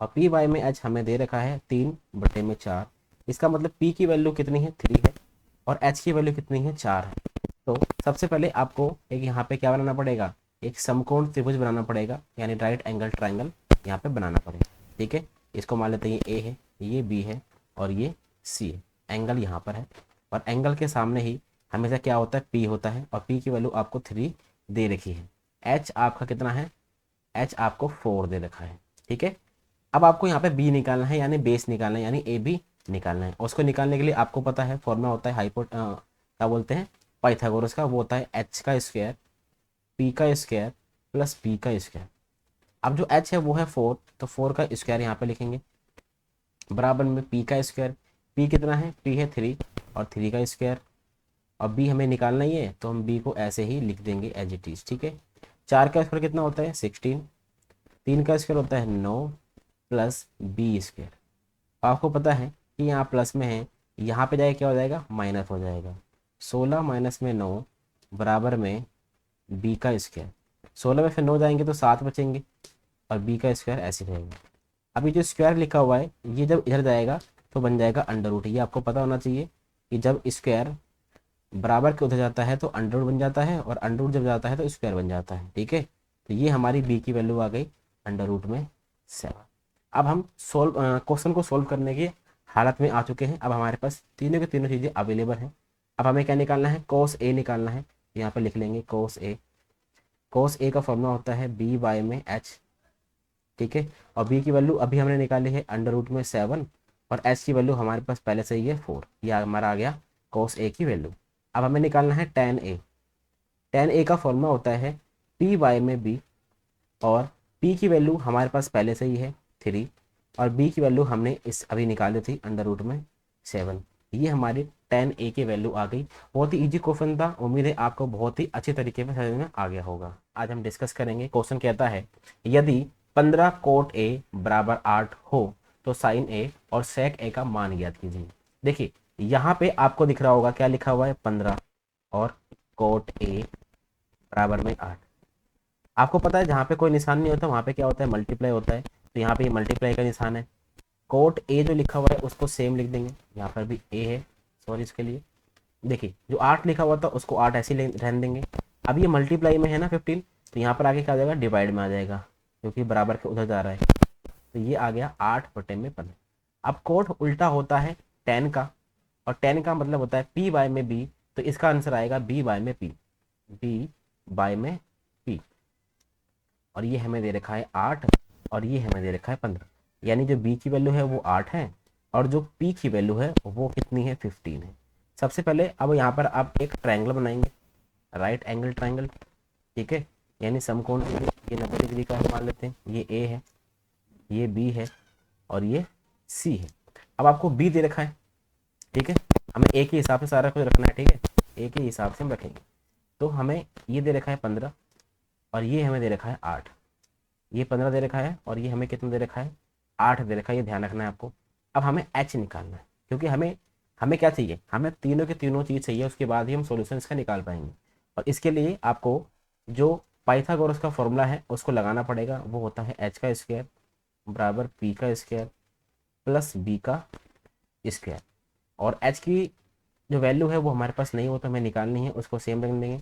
और p बाय में h हमें दे रखा है 3/4। इसका मतलब p की वैल्यू कितनी है, 3 है, और h की वैल्यू कितनी है, 4 है। तो सबसे पहले आपको एक यहाँ पे क्या बनाना पड़ेगा, एक समकोण त्रिभुज बनाना पड़ेगा, यानी राइट एंगल ट्राइंगल यहाँ पे बनाना पड़ेगा, ठीक है। इसको मान लेते हैं ये a है, ये b है, और ये c है। एंगल यहाँ पर है, और एंगल के सामने ही हमेशा क्या होता है, p होता है, और p की वैल्यू आपको 3 दे रखी है। h आपका कितना है, h आपको 4 दे रखा है, ठीक है। अब आपको यहाँ पे b निकालना है, यानी बेस निकालना है, यानी ए बी निकालना है। उसको निकालने के लिए आपको पता है फॉर्मूला होता है क्या बोलते हैं, पाइथागोरस का। वो होता है h का स्क्वायर p का स्क्वायर प्लस b का स्क्वायर। अब जो h है वो है 4, तो 4 का स्क्वायर यहाँ पे लिखेंगे, बराबर में p का स्क्वायर। p कितना है, p है 3, और 3 का स्क्वायर। और b हमें निकालना ही है, तो हम b को ऐसे ही लिख देंगे एज इट इज, ठीक है। 4 का स्क्वायर कितना होता है 16, 3 का स्क्वायर होता है 9, प्लस b स्क्वायर। आपको पता है कि यहाँ प्लस में है, यहाँ पे जाए क्या हो जाएगा, माइनस हो जाएगा। 16 माइनस में 9 बराबर में b का स्क्वायर। 16 में फिर 9 जाएंगे तो 7 बचेंगे, और b का स्क्वायर ऐसे रहेगा। अभी जो स्क्वायर लिखा हुआ है ये जब इधर जाएगा तो बन जाएगा अंडर रूट। ये आपको पता होना चाहिए कि जब स्क्वायर बराबर के उधर जाता है तो अंडर रूट बन जाता है, और अंडर रूट जब जाता है तो स्क्वायर बन जाता है, ठीक है। तो ये हमारी b की वैल्यू आ गई अंडर रूट में 7। अब हम सोल्व क्वेश्चन को सोल्व करने की हालत में आ चुके हैं। अब हमारे पास तीनों की तीनों चीज़ें अवेलेबल हैं। अब हमें क्या निकालना है, कोस ए निकालना है। यहाँ पे लिख लेंगे कोस ए। कोस ए का फॉर्मूला होता है b बाय में h, ठीक है। और b की वैल्यू अभी हमने निकाली है अंडर रूट में 7, और h की वैल्यू हमारे पास पहले से ही है 4। ये हमारा आ गया कोस ए की वैल्यू। अब हमें निकालना है टेन ए। टेन ए का फॉर्मूला होता है p बाय में b, और p की वैल्यू हमारे पास पहले से ही है 3, और b की वैल्यू हमने इस अभी निकाली थी अंडर रूट में 7। ये हमारी टेन ए की वैल्यू आ गई। बहुत ही इजी क्वेश्चन था, उम्मीद है आपको बहुत ही अच्छे तरीके से समझ में आ गया होगा। आज हम डिस्कस करेंगे। क्वेश्चन कहता है यदि 15 कोट ए बराबर 8 हो तो साइन ए और सेक ए का मान ज्ञात कीजिए। देखिए यहाँ पे आपको दिख रहा होगा क्या लिखा हुआ है, 15 और कोट ए बराबर में 8। आपको पता है जहाँ पे कोई निशान नहीं होता वहाँ पे क्या होता है, मल्टीप्लाई होता है। तो यहाँ पे ये मल्टीप्लाई का निशान है। कोट ए जो लिखा हुआ है उसको सेम लिख देंगे, यहाँ पर भी ए है, सॉरी इसके लिए। देखिए जो 8 लिखा हुआ था उसको 8 ऐसे ही रहने देंगे। अब ये मल्टीप्लाई में है ना 15, तो यहाँ पर आगे क्या आ जाएगा, डिवाइड में आ जाएगा, क्योंकि बराबर के उधर जा रहा है। तो ये आ गया 8/15। अब कोट उल्टा होता है 10 का, और 10 का मतलब होता है p बाय में b, तो इसका आंसर आएगा b बाय में p, b बाय में p। और ये हमें दे रखा है 8, और ये हमें दे रखा है 15, यानी जो b की वैल्यू है वो 8 है, और जो p की वैल्यू है वो कितनी है, 15 है। सबसे पहले अब यहाँ पर आप एक ट्रायंगल बनाएंगे, राइट एंगल ट्रायंगल, ठीक है, यानी समकोण। ये 90 डिग्री का मान लेते हैं, ये a है, ये b है, और ये c है। अब आपको b दे रखा है, ठीक है, हमें a के हिसाब से सारा कुछ रखना है, ठीक है, a के हिसाब से हम रखेंगे। तो हमें ये दे रखा है 15, और ये हमें दे रखा है 8। ये 15 दे रखा है, और ये हमें कितना दे रखा है, 8 दे रखा है, ये ध्यान रखना है आपको। अब हमें h निकालना है, क्योंकि हमें हमें क्या चाहिए, हमें तीनों के तीनों चीज़ चाहिए, उसके बाद ही हम सॉल्यूशन इसका निकाल पाएंगे। और इसके लिए आपको जो पाइथागोरस का फॉर्मूला है उसको लगाना पड़ेगा, वो होता है एच का स्क्वायर बराबर पी का स्क्वायर प्लस बी का स्क्वायर। और एच की जो वैल्यू है वो हमारे पास नहीं हो तो हमें निकालनी है, उसको सेम रख देंगे।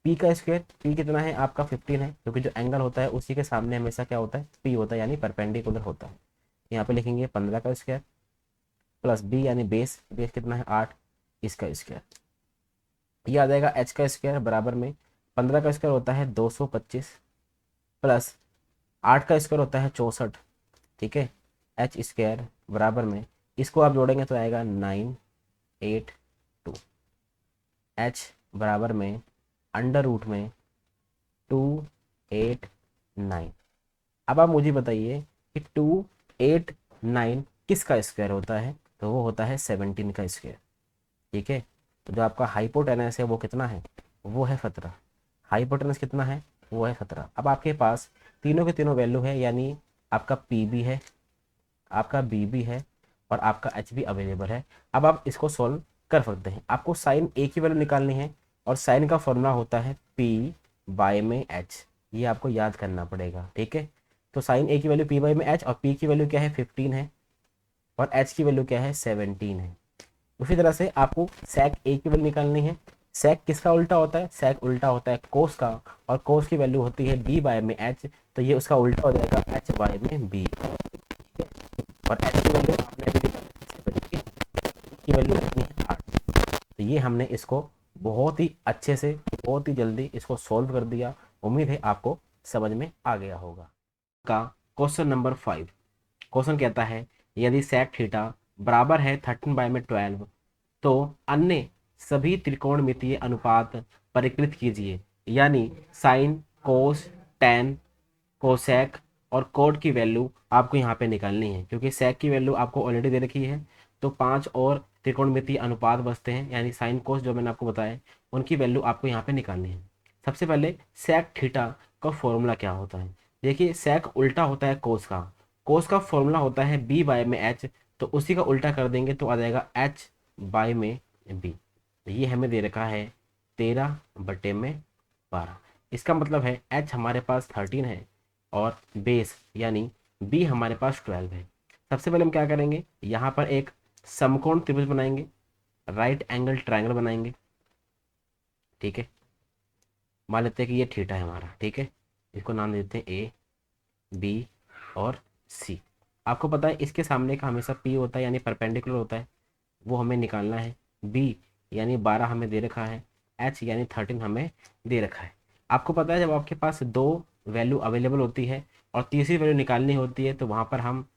पी का स्क्वायर, पी कितना है आपका 15 है, क्योंकि जो एंगल होता है उसी के सामने हमेशा क्या होता है, पी होता है, यानी परपेंडिकुलर होता है। यहाँ पे लिखेंगे 15 का स्क्वायर प्लस बी यानी बेस, बेस कितना है 8, इसका स्क्वायर। ये आ जाएगा एच का स्क्वायर बराबर में 15 का स्क्वायर होता है 225 प्लस 8 का स्क्वायर होता है 64, ठीक है। एच स्क्वायर बराबर में इसको आप जोड़ेंगे तो आएगा 982। एच बराबर में अंडर रूट में 289। अब आप मुझे बताइए कि 289 किसका स्क्वायर होता है, तो वो होता है 17 का स्क्वायर, ठीक है। तो जो आपका हाइपोटेनस है वो कितना है, वो है 17। हाइपोटेनस कितना है, वो है 17। अब आपके पास तीनों के तीनों वैल्यू है, यानी आपका पी भी है, आपका बी भी है और आपका एच भी अवेलेबल है। अब आप इसको सॉल्व कर सकते हैं। आपको साइन ए की वैल्यू निकालनी है और साइन का फॉर्मूला होता है पी बाय में एच, ये आपको याद करना पड़ेगा, ठीक है। तो साइन ए की वैल्यू पी बाई में एच, और पी की वैल्यू क्या है 15 है और एच की वैल्यू क्या है 17 है। उसी तरह से आपको सेक ए की वैल्यू निकालनी है। सेक किसका उल्टा होता है, सेक उल्टा होता है कोस का, और कोस की वैल्यू होती है बी बाय में एच, तो ये उसका उल्टा हो जाएगा एच बाय में बी, और एच की वैल्यू आपने अभी निकाली की वैल्यू कितनी है 8। तो ये हमने इसको बहुत ही अच्छे से बहुत ही जल्दी इसको सॉल्व कर दिया। उम्मीद है आपको समझ में आ गया होगा। का क्वेश्चन नंबर 5, क्वेश्चन कहता है यदि सेक थीटा बराबर है 13 बाय में 12 तो अन्य सभी त्रिकोणमितीय अनुपात परिकृत कीजिए, यानी साइन कोस टेन कोसेक और कोट की वैल्यू आपको यहाँ पे निकालनी है, क्योंकि सेक की वैल्यू आपको ऑलरेडी दे रखी है। तो 5 और त्रिकोणमितीय अनुपात बचते हैं, यानी साइन कोस जो मैंने आपको बताया उनकी वैल्यू आपको यहाँ पे निकालनी है। सबसे पहले सेक थीटा का फॉर्मूला क्या होता है, देखिए सेक उल्टा होता है कोस का, कोस का फॉर्मूला होता है बी बाय में एच, तो उसी का उल्टा कर देंगे तो आ जाएगा एच बाय में बी। ये हमें दे रखा है 13/12। इसका मतलब है एच हमारे पास 13 है और बेस यानी बी हमारे पास 12 है। सबसे पहले हम क्या करेंगे, यहाँ पर एक समकोण त्रिभुज बनाएंगे, राइट एंगल ट्रायंगल बनाएंगे, ठीक है। मान लेते हैं कि ये थीटा है हमारा, ठीक है। इसको नाम देते हैं ए बी और सी। आपको पता है इसके सामने का हमेशा पी होता है, यानी परपेंडिकुलर होता है, वो हमें निकालना है। बी यानी 12 हमें दे रखा है, एच यानी 13 हमें दे रखा है। आपको पता है जब आपके पास दो वैल्यू अवेलेबल होती है और तीसरी वैल्यू निकालनी होती है तो वहाँ पर हम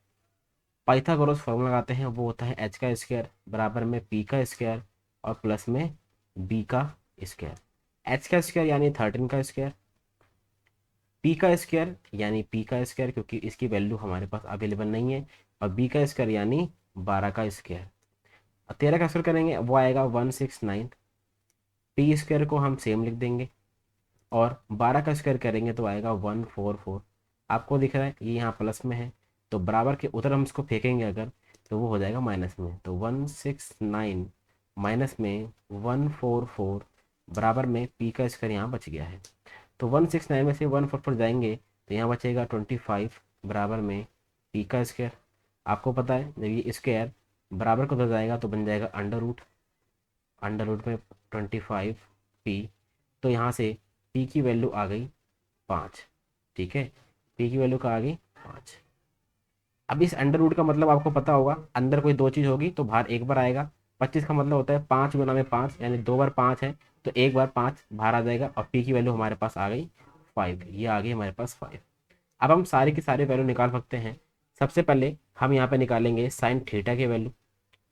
पाइथागोरस फॉर्मूला लगाते हैं, वो होता है एच का स्क्वायर बराबर में पी का स्क्वायर और प्लस में बी का स्क्वायर। एच का स्क्वायर यानी 13 का स्क्वायर, पी का स्क्वायर यानी पी का स्क्वायर क्योंकि इसकी वैल्यू हमारे पास अवेलेबल नहीं है, और बी का स्क्वायर यानी 12 का स्क्वायर। 13 का स्क्वायर करेंगे वो आएगा 169, पी स्क्वायर को हम सेम लिख देंगे और 12 का स्क्वायर करेंगे तो आएगा 144। आपको दिख रहा है ये यहाँ प्लस में है, तो बराबर के उधर हम इसको फेंकेंगे अगर तो वो हो जाएगा माइनस में, तो 169 माइनस में 144 बराबर में पी का स्क्वायर यहाँ बच गया है। तो 169 में से 144 जाएंगे तो यहाँ बचेगा 25 बराबर में पी का स्क्वायर। आपको पता है जब ये स्क्वायर बराबर को उधर जाएगा तो बन जाएगा अंडर रूट में 25 पी। तो यहाँ से पी की वैल्यू आ गई 5, ठीक है। पी की वैल्यू का आ गई 5। अब इस अंडर रूट का मतलब आपको पता होगा, अंदर कोई दो चीज़ होगी तो बाहर एक बार आएगा। 25 का मतलब होता है 5 गुना में 5, यानी 2 बार 5 है तो एक बार 5 बाहर आ जाएगा, और पी की वैल्यू हमारे पास आ गई 5, ये आ गई हमारे पास 5। अब हम सारी की सारी वैल्यू निकाल सकते हैं। सबसे पहले हम यहाँ पे निकालेंगे साइन थीटा की वैल्यू।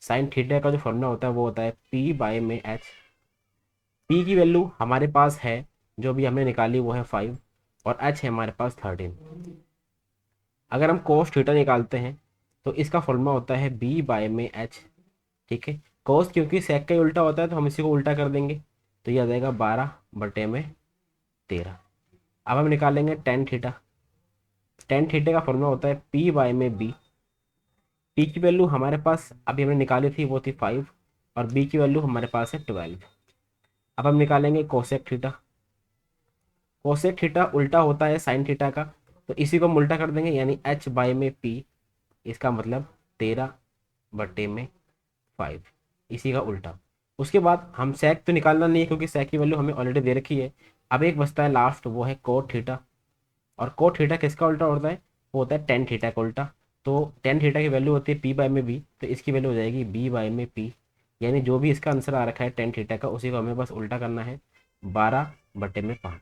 साइन थीटा का जो फॉर्मूला होता है वो होता है पी बाय में एच। पी की वैल्यू हमारे पास है जो भी हमने निकाली वो है 5, और एच है हमारे पास 13। अगर हम कोस थीटा निकालते हैं तो इसका फॉर्मूला होता है बी बाय में एच, ठीक है। कोस क्योंकि सेक का ही उल्टा होता है तो हम इसी को उल्टा कर देंगे, तो ये आ जाएगा 12/13। अब हम निकालेंगे टेन थीटा। टेन थीटा का फॉर्मूला होता है पी बाय में बी। पी की वैल्यू हमारे पास अभी हमने निकाली थी वो थी 5, और बी की वैल्यू हमारे पास है 12। अब हम निकालेंगे कोसेक थीटा। कोसेक थीटा उल्टा होता है साइन थीटा का, तो इसी को हम उल्टा कर देंगे, यानी एच बाई में पी, इसका मतलब 13/5, इसी का उल्टा। उसके बाद हम सेक तो निकालना नहीं है क्योंकि सेक की वैल्यू हमें ऑलरेडी दे रखी है। अब एक बचता है लास्ट, वो है कोट थीटा। और कोट थीटा किसका उल्टा होता है? वो होता है टेन थीटा का उल्टा। तो टेन थीटा की वैल्यू होती है पी बाय में बी, तो इसकी वैल्यू हो जाएगी बी बाय में पी। यानी जो भी इसका आंसर आ रखा है टेन थीटा का, उसी को हमें बस उल्टा करना है, 12/5।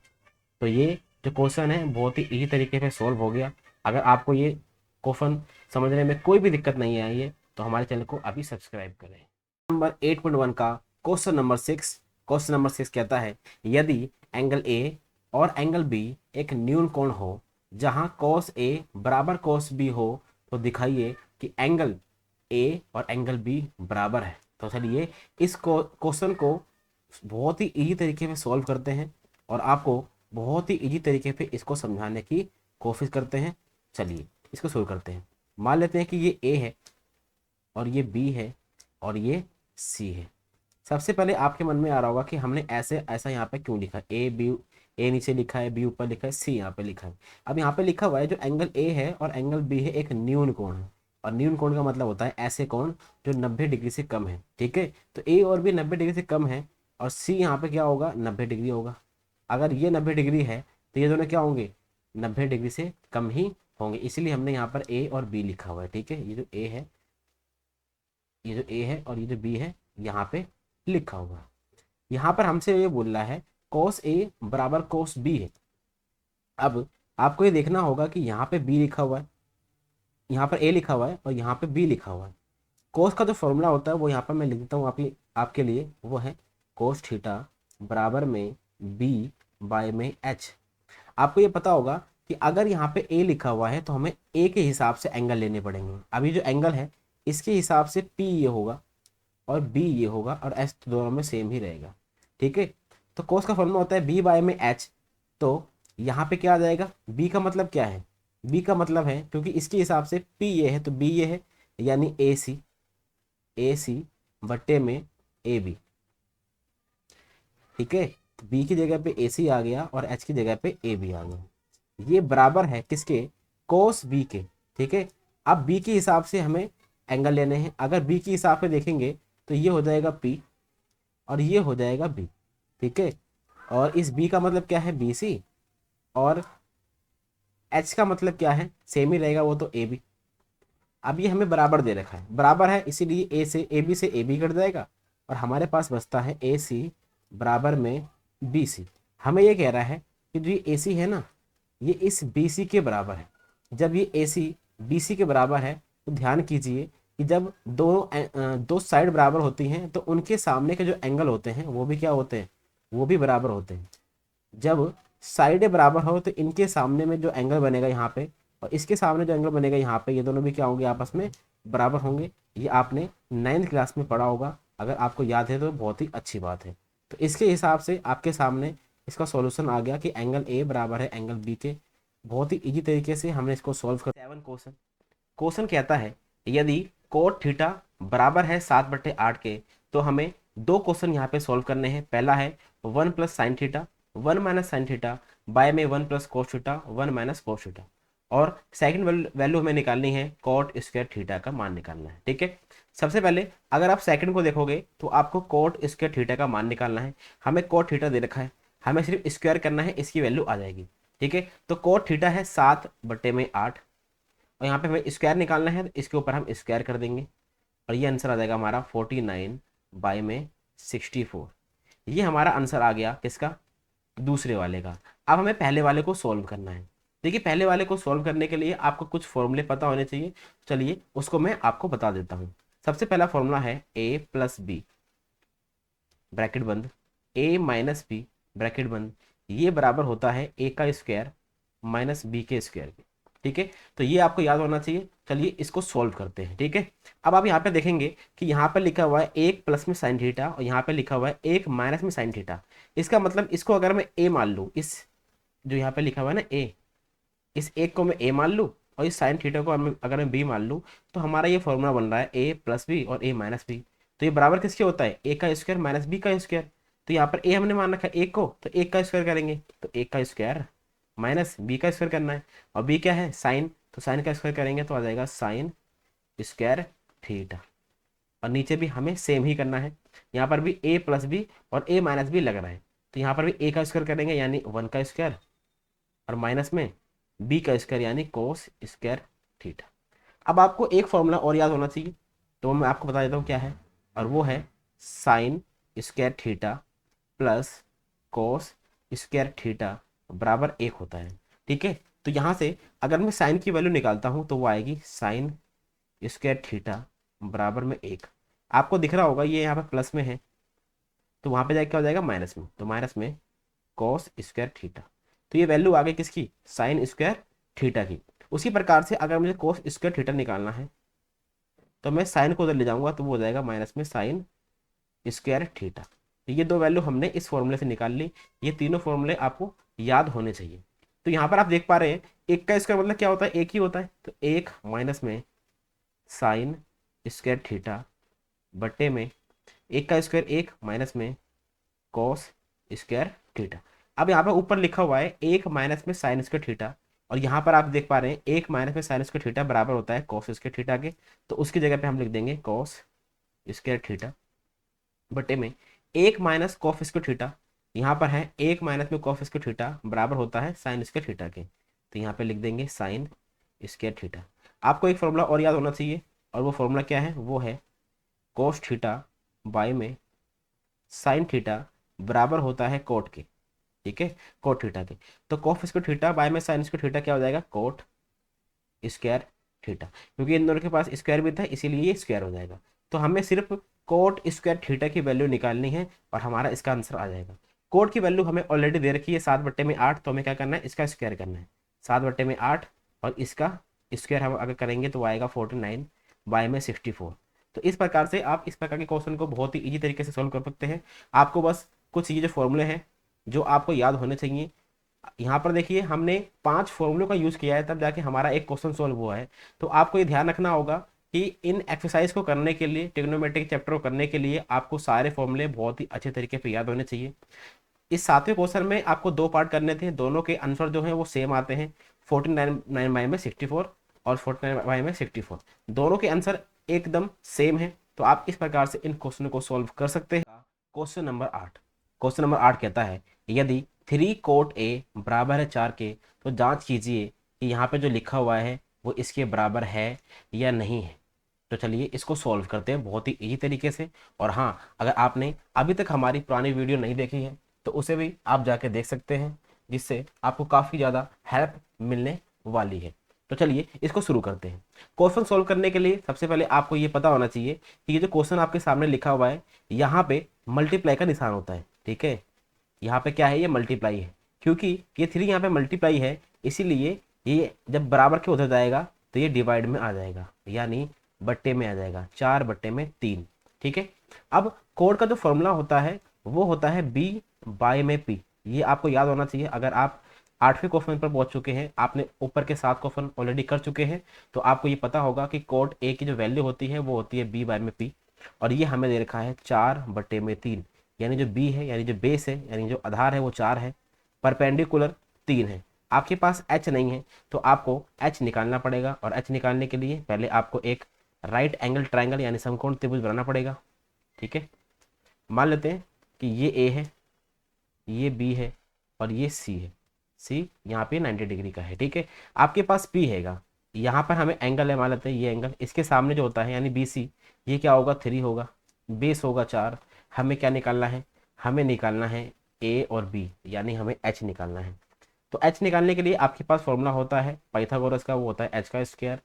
तो ये जो क्वेश्चन है बहुत ही इजी तरीके से सॉल्व हो गया। अगर आपको ये क्वेश्चन समझने में कोई भी दिक्कत नहीं आई है तो हमारे चैनल को अभी सब्सक्राइब करें। नंबर 8.1 का क्वेश्चन नंबर 6 कहता है, यदि एंगल ए और एंगल बी एक न्यून कोण हो जहां cos ए बराबर cos बी हो, तो दिखाइए कि एंगल ए और एंगल बी बराबर है। तो चलिए इस क्वेश्चन को बहुत ही इजी तरीके से सॉल्व करते हैं और आपको बहुत ही इजी तरीके पे इसको समझाने की कोशिश करते हैं। चलिए इसको शुरू करते हैं। मान लेते हैं कि ये ए है और ये बी है और ये सी है। सबसे पहले आपके मन में आ रहा होगा कि हमने ऐसे ऐसा यहाँ पे क्यों लिखा है, ए बी, ए नीचे लिखा है, बी ऊपर लिखा है, सी यहाँ पे लिखा है। अब यहाँ पे लिखा हुआ है जो एंगल ए है और एंगल बी है एक न्यून कोण है, और न्यून कोण का मतलब होता है ऐसे कोण जो 90 डिग्री से कम है। ठीक है, तो ए और बी 90 डिग्री से कम है और सी यहाँ पे क्या होगा, 90 डिग्री होगा। अगर ये 90 डिग्री है तो ये दोनों क्या होंगे, 90 डिग्री से कम ही होंगे, इसीलिए हमने यहाँ पर ए और बी लिखा हुआ है। ठीक है, ये जो ए है, ये जो ए है और ये जो बी है यहाँ पे लिखा हुआ है। यहाँ पर हमसे ये बोल रहा है cos ए बराबर cos बी है। अब आपको ये देखना होगा कि यहाँ पे बी लिखा हुआ है, यहाँ पर ए लिखा हुआ है और यहाँ पे बी लिखा हुआ है। कोस का जो फॉर्मूला होता है वो यहाँ पर मैं लिख देता हूँ आपके लिए, वो है कोस थीटा बराबर में बी बाय में एच। आपको ये पता होगा कि अगर यहाँ पे ए लिखा हुआ है तो हमें ए के हिसाब से एंगल लेने पड़ेंगे। अभी जो एंगल है इसके हिसाब से पी ये होगा और बी ये होगा और एच दोनों में सेम ही रहेगा। ठीक है, तो कोस का फॉर्मूला होता है बी बाय में एच। तो यहाँ पे क्या आ जाएगा, बी का मतलब क्या है, बी का मतलब है क्योंकि इसके हिसाब से पी ये है तो बी ये है, यानी ए सी बट्टे में ए बी। ठीक है, तो बी की जगह पे ए सी आ गया और एच की जगह पे ए बी आ गया। ये बराबर है किसके, कोस बी के। ठीक है, अब बी के हिसाब से हमें एंगल लेने हैं। अगर बी के हिसाब से देखेंगे तो ये हो जाएगा पी और ये हो जाएगा बी। ठीक है, और इस बी का मतलब क्या है, बी सी, और एच का मतलब क्या है, सेम ही रहेगा, वो तो ए बी। अब ये हमें बराबर दे रखा है, बराबर है इसीलिए ए से ए बी से ए बी कट जाएगा और हमारे पास बचता है ए सी बराबर में बी सी। हमें ये कह रहा है कि जो ये ए सी है ना, ये इस बी सी के बराबर है। जब ये ए सी बी सी के बराबर है तो ध्यान कीजिए कि जब दो साइड बराबर होती हैं तो उनके सामने के जो एंगल होते हैं वो भी क्या होते हैं, वो भी बराबर होते हैं। जब साइडें बराबर हो तो इनके सामने में जो एंगल बनेगा यहाँ पे और इसके सामने जो एंगल बनेगा यहाँ पे, ये दोनों भी क्या होंगे, आपस में बराबर होंगे। ये आपने 9th क्लास में पढ़ा होगा, अगर आपको याद है तो बहुत ही अच्छी बात है। तो इसके हिसाब से आपके सामने इसका सॉल्यूशन आ गया कि एंगल ए बराबर है एंगल बी के। बहुत ही इजी तरीके से हमने इसको सॉल्व कर। 7 क्वेश्चन कहता है, यदि कोट थीटा बराबर है 7/8 के, तो हमें दो क्वेश्चन यहाँ पे सॉल्व करने हैं। पहला है 1 plus sine theta 1 minus sine theta by में 1 plus cos theta 1 minus cos theta, और सेकंड वैल्यू हमें निकालनी है कोट स्क्वायर थीटा का मान निकालना है। ठीक है, सबसे पहले अगर आप सेकंड को देखोगे तो आपको कोट स्क्वायर थीटा का मान निकालना है। हमें कोट थीटा दे रखा है, हमें सिर्फ स्क्वायर करना है, इसकी वैल्यू आ जाएगी। ठीक है, तो कोट थीटा है 7/8 और यहाँ पे हमें स्क्वायर निकालना है, तो इसके ऊपर हम स्क्वायर कर देंगे और ये आंसर आ जाएगा हमारा 49/64। ये हमारा आंसर आ गया किसका, दूसरे वाले का। अब हमें पहले वाले को सॉल्व करना है। देखिए पहले वाले को सॉल्व करने के लिए आपको कुछ फॉर्मूले पता होने चाहिए। चलिए उसको मैं आपको बता देता हूँ। सबसे पहला फॉर्मूला है ए प्लस बी ब्रैकेट बंद, ए माइनस बी ब्रैकेट बंद, ये बराबर होता है ए का स्क्वायर माइनस बी के स्क्वायर के। ठीक है, तो ये आपको याद होना चाहिए। चलिए इसको सॉल्व करते हैं। ठीक है, अब आप यहाँ पे देखेंगे कि यहाँ पे लिखा हुआ है एक प्लस में साइन थीटा और यहाँ पे लिखा हुआ है एक माइनस में साइन थीटा। इसका मतलब इसको अगर मैं ए मान लूँ, इस जो यहाँ पे लिखा हुआ है ना ए, इस एक को मैं ए मान लूँ और इस साइन थीटा को अगर मैं बी मान लूँ, तो हमारा ये फॉर्मूला बन रहा है ए प्लस बी और ए माइनस बी। तो ये बराबर किसके होता है, ए का स्क्वायर माइनस बी का स्क्वायर। तो यहाँ पर ए हमने मान रखा है एक को, तो एक का स्क्वायर करेंगे तो एक का स्क्वायर माइनस बी का स्क्वायर करना है, और बी क्या है साइन, तो साइन का स्क्वायर करेंगे तो आ जाएगा साइन स्क्वायर थीटा। और नीचे भी हमें सेम ही करना है, यहाँ पर भी ए प्लस बी और ए माइनस बी लग रहा है, तो यहाँ पर भी ए का स्क्वायर करेंगे यानी 1 का स्क्वायर, और माइनस में बी का स्क्वायर यानी कोस स्क्वायर थीटा। अब आपको एक फॉर्मूला और याद होना चाहिए, तो मैं आपको बता देता हूँ क्या है, और वो है sine square theta plus cos square theta बराबर एक होता है। ठीक है, तो यहाँ से अगर मैं साइन की वैल्यू निकालता हूँ तो वो आएगी साइन स्क्वायर थीटा बराबर में एक। आपको दिख रहा होगा ये यहाँ पे प्लस में है, तो वहाँ पे जाके क्या हो जाएगा माइनस में, तो माइनस में कॉस स्क्वायर थीटा। तो ये वैल्यू आ गई किसकी, साइन स्क्वायर थीटा की। उसी प्रकार से अगर मुझे कॉस स्क्वायर थीटा निकालना है तो मैं साइन को उधर ले जाऊंगा तो वो हो जाएगा माइनस में साइन स्क्वायर थीटा। तो ये दो वैल्यू हमने इस फॉर्मूले से निकाल ली। ये तीनों फॉर्मूले आपको याद होने चाहिए। तो यहाँ पर आप देख पा रहे हैं एक का स्क्वायर मतलब क्या होता है, एक ही होता है, तो एक माइनस में साइन स्क्वायर थीटा बट्टे में एक का स्क्वायर एक माइनस में कॉस स्क्वायर थीटा। अब यहाँ पर ऊपर लिखा हुआ है एक माइनस में साइन स्क्वायर थीटा, और यहाँ पर आप देख पा रहे हैं एक माइनस में साइन स्क्वायर थीटा बराबर होता है कॉस स्क्वायर थीटा के, तो उसकी जगह पे हम लिख देंगे कॉस स्क्वायर थीटा बटे में एक माइनस कॉफ स्क्वायर थीटा, यहाँ पर है एक माइनस में कॉफ स्क्वायर थीटा बराबर होता है साइन स्क्वायर थीटा के, तो यहाँ पे लिख देंगे साइन स्क्वायर थीटा। आपको एक फॉर्मूला और याद होना चाहिए, और वो फॉर्मूला क्या है, वो है कोस थीटा बाय में साइन थीटा बराबर होता है कोट के। ठीक है, कोट थीटा के, तो कॉफ स्क्वायर थीटा बाय में साइन स्क्वायर थीटा क्या हो जाएगा, कोट स्क्वायर थीटा। क्योंकि इन दोनों के पास स्क्वायर भी था इसीलिए ये स्क्वायर हो जाएगा। तो हमें सिर्फ कोट स्क्वायर थीटा की वैल्यू निकालनी है और हमारा इसका आंसर आ जाएगा। कोट की वैल्यू हमें ऑलरेडी दे रखी है 7/8, तो हमें क्या करना है, इसका स्क्वायर करना है 7/8, और इसका स्क्वायर हम अगर करेंगे तो आएगा 49 बाय में 64। तो इस प्रकार से आप इस प्रकार के क्वेश्चन को बहुत ही ईजी तरीके से सॉल्व कर सकते हैं। आपको बस कुछ ये जो फॉर्मूले हैं जो आपको याद होने चाहिए, यहाँ पर देखिए हमने 5 फॉर्मूलों का यूज किया है तब जाके हमारा एक क्वेश्चन सॉल्व हुआ है। तो आपको ये ध्यान रखना होगा कि इन एक्सरसाइज को करने के लिए, ट्रिग्नोमेट्रिक चैप्टर को करने के लिए आपको सारे फॉर्मूले बहुत ही अच्छे तरीके से याद होने चाहिए। इस 7वें क्वेश्चन में आपको 2 पार्ट करने थे, दोनों के आंसर जो है वो सेम आते हैं, 49 बाई में 64 और 49 बाई में 64, दोनों के आंसर एकदम सेम है। तो आप इस प्रकार से इन क्वेश्चनों को सॉल्व कर सकते हैं। क्वेश्चन नंबर 8, क्वेश्चन नंबर 8 कहता है यदि 3 कोट ए बराबर है 4 के तो जांच कीजिए कि यहाँ पे जो लिखा हुआ है वो इसके बराबर है या नहीं है। तो चलिए इसको सॉल्व करते हैं बहुत ही इजी तरीके से। और हाँ, अगर आपने अभी तक हमारी पुरानी वीडियो नहीं देखी है तो उसे भी आप जाके देख सकते हैं, जिससे आपको काफ़ी ज़्यादा हेल्प मिलने वाली है। तो चलिए इसको शुरू करते हैं। क्वेश्चन सॉल्व करने के लिए सबसे पहले आपको ये पता होना चाहिए कि ये जो क्वेश्चन आपके सामने लिखा हुआ है यहाँ पे मल्टीप्लाई का निशान होता है। ठीक है, यहाँ पे क्या है, ये मल्टीप्लाई है, क्योंकि ये 3 यहाँ पे मल्टीप्लाई है, इसीलिए ये जब बराबर के उधर जाएगा तो ये डिवाइड में आ जाएगा, यानी बट्टे में आ जाएगा, 4/3। ठीक है, अब कोड का जो फॉर्मूला होता है वो होता है बी बाय में पी। ये आपको याद होना चाहिए। अगर आप 8वें क्वेश्चन पर पहुंच चुके हैं, आपने ऊपर के 7 क्वेश्चन ऑलरेडी कर चुके हैं, तो आपको ये पता होगा कि कोड ए की जो वैल्यू होती है वो होती है बी बाय में पी, और ये हमें दे रखा है 4/3, यानी जो बी है, यानी जो बेस है, यानी जो आधार है वो 4 है, परपेंडिकुलर 3 है। आपके पास एच नहीं है तो आपको एच निकालना पड़ेगा, और एच निकालने के लिए पहले आपको एक राइट एंगल ट्राइंगल यानी समकोण त्रिभुज बनाना पड़ेगा। ठीक है, मान लेते हैं कि ये ए है, ये बी है और ये सी है। सी यहाँ पे 90 डिग्री का है। ठीक है, आपके पास पी हैगा, यहाँ पर हमें एंगल है, मान लेते हैं ये एंगल, इसके सामने जो होता है यानी बी सी, ये क्या होगा 3 होगा, बेस होगा 4। हमें क्या निकालना है, हमें निकालना है ए और बी, यानी हमें एच निकालना है। तो एच निकालने के लिए आपके पास फॉर्मूला होता है पाइथागोरस का, वो होता है एच का स्क्वायर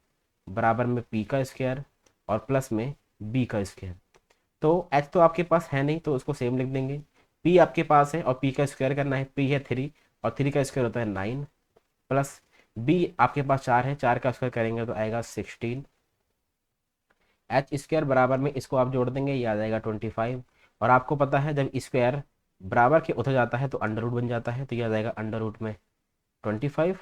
बराबर में पी का स्क्वायर और प्लस में बी का स्क्वायर। तो एच तो आपके पास है नहीं तो उसको सेम लिख देंगे, पी आपके पास है और पी का स्क्वायर करना है, पी है 3 और 3 का स्क्वायर होता है 9, प्लस बी आपके पास 4 है, 4 का स्क्वायर करेंगे तो आएगा 16, एच स्क्वायर बराबर में इसको आप जोड़ देंगे, ये आ जाएगा 25। और आपको पता है जब स्क्वायर बराबर के उधर जाता है तो अंडर रूट बन जाता है, तो ये आ जाएगा अंडर रूट में 25,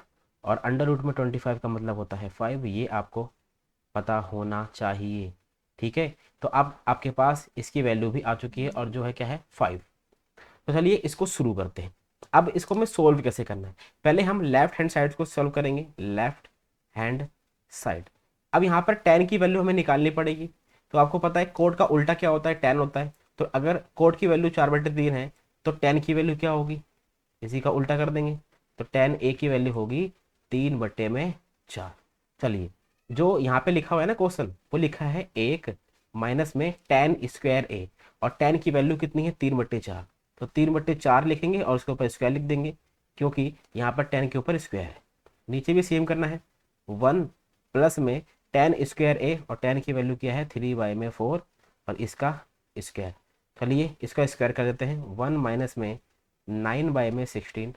और अंडर रूट में 25 का मतलब होता है 5, ये आपको पता होना चाहिए। ठीक है, तो अब आपके पास इसकी वैल्यू भी आ चुकी है और जो है क्या है 5। तो चलिए इसको शुरू करते हैं। अब इसको हमें सोल्व कैसे करना है, पहले हम लेफ्ट हैंड साइड को सॉल्व करेंगे, लेफ्ट हैंड साइड। अब यहाँ पर टेन की वैल्यू हमें निकालनी पड़ेगी। तो आपको पता है कोड का उल्टा क्या होता है, टेन होता है। तो अगर कोड की वैल्यू 4/3 है तो टेन की वैल्यू क्या होगी, इसी का उल्टा कर देंगे। तो टेन ए की वैल्यू होगी 3/4। चलिए जो यहाँ पे लिखा हुआ है ना क्वेश्चन, वो लिखा है 1 माइनस में टेन स्क्वायर ए, और टेन की वैल्यू कितनी है 3/4। तो 3/4 लिखेंगे और उसके ऊपर स्क्वायर लिख देंगे, क्योंकि यहाँ पर टेन के ऊपर स्क्वायर है। नीचे भी सेम करना है, 1 प्लस में टेन स्क्वायर ए, और टेन की वैल्यू क्या है 3/4, और इसका स्क्वायर। चलिए इसका स्क्वायर कर देते हैं, 1 माइनस में 9/16,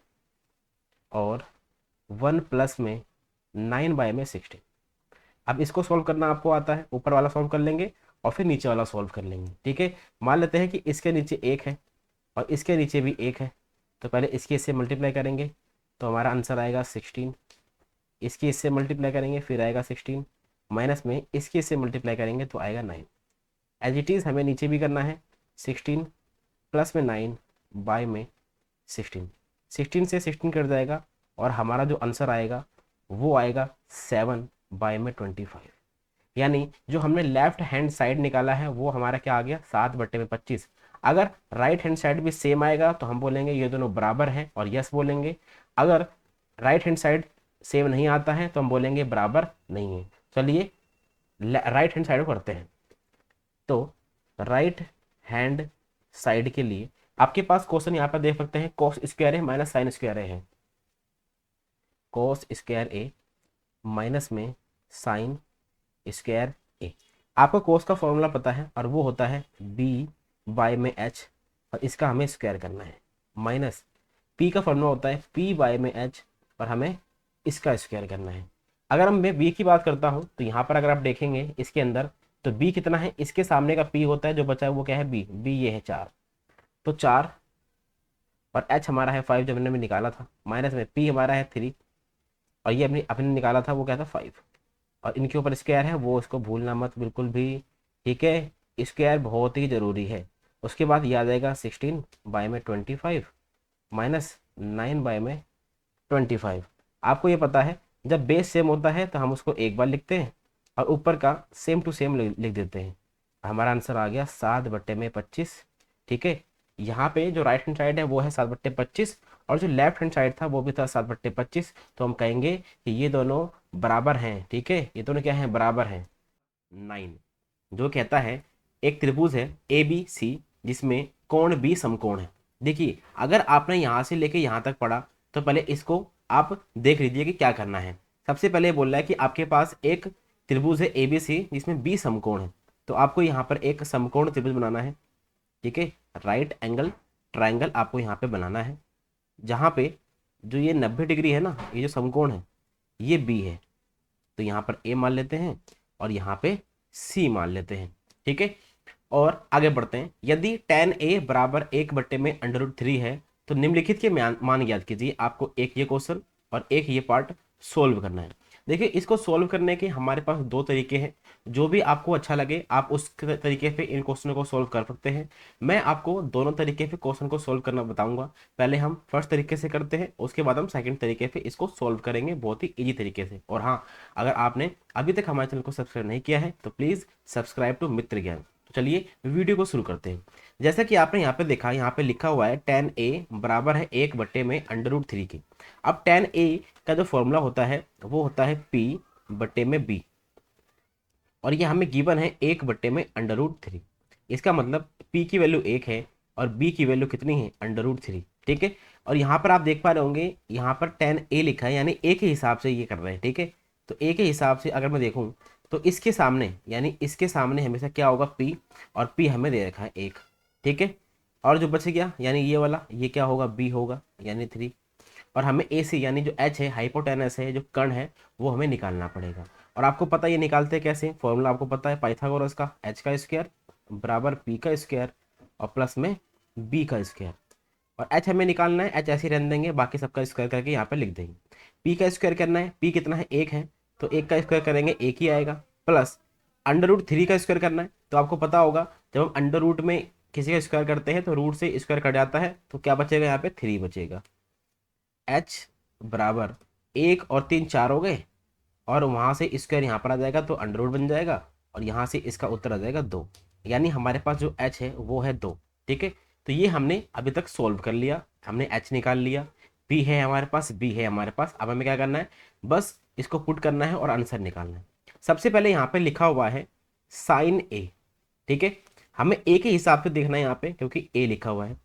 और 1 प्लस में 9/16। अब इसको सॉल्व करना आपको आता है, ऊपर वाला सॉल्व कर लेंगे और फिर नीचे वाला सॉल्व कर लेंगे, ठीक है। मान लेते हैं कि इसके नीचे 1 है और इसके नीचे भी 1 है। तो पहले इसके इससे मल्टीप्लाई करेंगे तो हमारा आंसर आएगा 16। इसकी इससे मल्टीप्लाई करेंगे फिर आएगा 16, माइनस में इसके इससे मल्टीप्लाई करेंगे तो आएगा 9। एज इट इज़ हमें नीचे भी करना है, 16 प्लस में 9 बाय में 16। 16 से 16 कट जाएगा और हमारा जो आंसर आएगा वो आएगा 7/25। यानी जो हमने लेफ्ट हैंड साइड निकाला है वो हमारा क्या आ गया 7/25। अगर राइट हैंड साइड भी सेम आएगा तो हम बोलेंगे ये दोनों बराबर हैं और यस बोलेंगे। अगर राइट हैंड साइड सेम नहीं आता है तो हम बोलेंगे बराबर नहीं है। चलिए राइट हैंड साइड करते हैं। तो राइट हैंड साइड के लिए आपके पास क्वेश्चन यहाँ पर देख सकते हैं, कॉस स्क्वायर ए माइनस साइन स्क्वायर ए है। कॉस स्क्वायर ए माइनस में साइन स्क्वायर ए। आपको कोस का फॉर्मूला पता है और वो होता है बी बाय में एच, और इसका हमें स्क्वायर करना है। माइनस पी का फॉर्मूला होता है पी बाय में एच, और हमें इसका स्क्वायर करना है। अगर मैं बी की बात करता हूँ तो यहाँ पर अगर आप देखेंगे इसके अंदर, तो बी कितना है, इसके सामने का पी होता है, जो बचा है वो क्या है बी। बी ये है 4, तो 4, और एच हमारा है 5 जो हमने भी निकाला था, माइनस में पी हमारा है 3, और ये अपने निकाला था वो क्या था 5, और इनके ऊपर स्क्वायर है वो इसको भूलना मत बिल्कुल भी, ठीक है। स्क्वायर बहुत ही ज़रूरी है। उसके बाद याद आएगा 16/25 माइनस 9/25। आपको ये पता है जब बेस सेम होता है तो हम उसको एक बार लिखते हैं और ऊपर का सेम टू सेम लिख देते हैं। हमारा आंसर आ गया 7/25, ठीक है। यहाँ पे जो राइट हैंड साइड है वो है 7/25, और जो लेफ्ट हैंड साइड था वो भी था 7/25। तो हम कहेंगे कि ये दोनों बराबर हैं, ठीक है। ये दोनों क्या हैं, बराबर हैं। 9 जो कहता है एक त्रिभुज है ए बी सी जिसमें कोण बी समकोण है। देखिए अगर आपने यहाँ से लेके यहाँ तक पढ़ा तो पहले इसको आप देख लीजिए कि क्या करना है। सबसे पहले बोल रहा है कि आपके पास एक त्रिभुज है ए बी सी जिसमें बी समकोण है, तो आपको यहाँ पर एक समकोण त्रिभुज बनाना है, ठीक है। राइट एंगल ट्राइंगल आपको यहाँ पे बनाना है, जहाँ पे जो ये 90 डिग्री है ना, ये जो समकोण है ये बी है। तो यहाँ पर ए मान लेते हैं और यहाँ पे सी मान लेते हैं, ठीक है। और आगे बढ़ते हैं। यदि tan a बराबर 1/√3 है तो निम्नलिखित के मान ज्ञात कीजिए। आपको एक ये क्वेश्चन और एक ये पार्ट सोल्व करना है। देखिए इसको सोल्व करने के हमारे पास दो तरीके हैं, जो भी आपको अच्छा लगे आप उस तरीके पे इन क्वेश्चनों को सोल्व कर सकते हैं। मैं आपको दोनों तरीके पे क्वेश्चन को सोल्व करना बताऊंगा। पहले हम फर्स्ट तरीके से करते हैं, उसके बाद हम सेकंड तरीके पे इसको सोल्व करेंगे बहुत ही ईजी तरीके से। और हाँ, अगर आपने अभी तक हमारे चैनल को सब्सक्राइब नहीं किया है तो प्लीज़ सब्सक्राइब टू मित्र ज्ञान। तो चलिए वीडियो को शुरू करते हैं। जैसा कि आपने यहाँ पे देखा, यहाँ पे लिखा हुआ है tan a बराबर है 1/√3 के। अब tan a का जो फॉर्मूला होता है वो होता है p/b, और ये हमें गिवन है 1/√3। इसका मतलब p की वैल्यू 1 है और b की वैल्यू कितनी है √3, ठीक है। और यहाँ पर आप देख पा रहे होंगे यहाँ पर tan a लिखा है, यानी a के हिसाब से ये कर रहे हैं, ठीक है। तो a के हिसाब से अगर मैं देखूँ तो इसके सामने यानी इसके सामने हमेशा क्या होगा p, और p हमें दे रखा है 1, ठीक है। और जो बच गया यानी ये वाला, ये क्या होगा b होगा यानी 3, और हमें ए सी यानी जो एच है हाइपोटेनस है जो कण है वो हमें निकालना पड़ेगा। और आपको पता है ये निकालते कैसे, फॉर्मूला आपको पता है पाइथागोरस का, एच का स्क्वायर बराबर पी का स्क्वायर और प्लस में बी का स्क्वायर। और एच हमें निकालना है, एच ऐसे रहने देंगे, बाकी सबका स्क्वायर करके यहाँ पे लिख देंगे। पी का स्क्वायर करना है, पी कितना है 1 है, तो 1 का स्क्वायर करेंगे 1 ही आएगा, प्लस √3 का स्क्वायर करना है। तो आपको पता होगा जब हम अंडर रूट में किसी का स्क्वायर करते हैं तो रूट से स्क्वायर कट जाता है, तो क्या बचेगा यहाँ पे 3 बचेगा। एच बराबर 1 और 3 4 हो गए, और वहाँ से स्क्वायर यहाँ पर आ जाएगा तो अंडर रूट बन जाएगा, और यहाँ से इसका उत्तर आ जाएगा 2। यानी हमारे पास जो एच है वो है 2। ठीक है, तो ये हमने अभी तक सोल्व कर लिया, हमने एच निकाल लिया, पी है हमारे पास, बी है हमारे पास। अब हमें क्या करना है, बस इसको पुट करना है और आंसर निकालना है। सबसे पहले यहाँ पे लिखा हुआ है साइन ए। ठीक है, हमें ए के हिसाब से देखना है यहाँ पे, क्योंकि ए लिखा हुआ है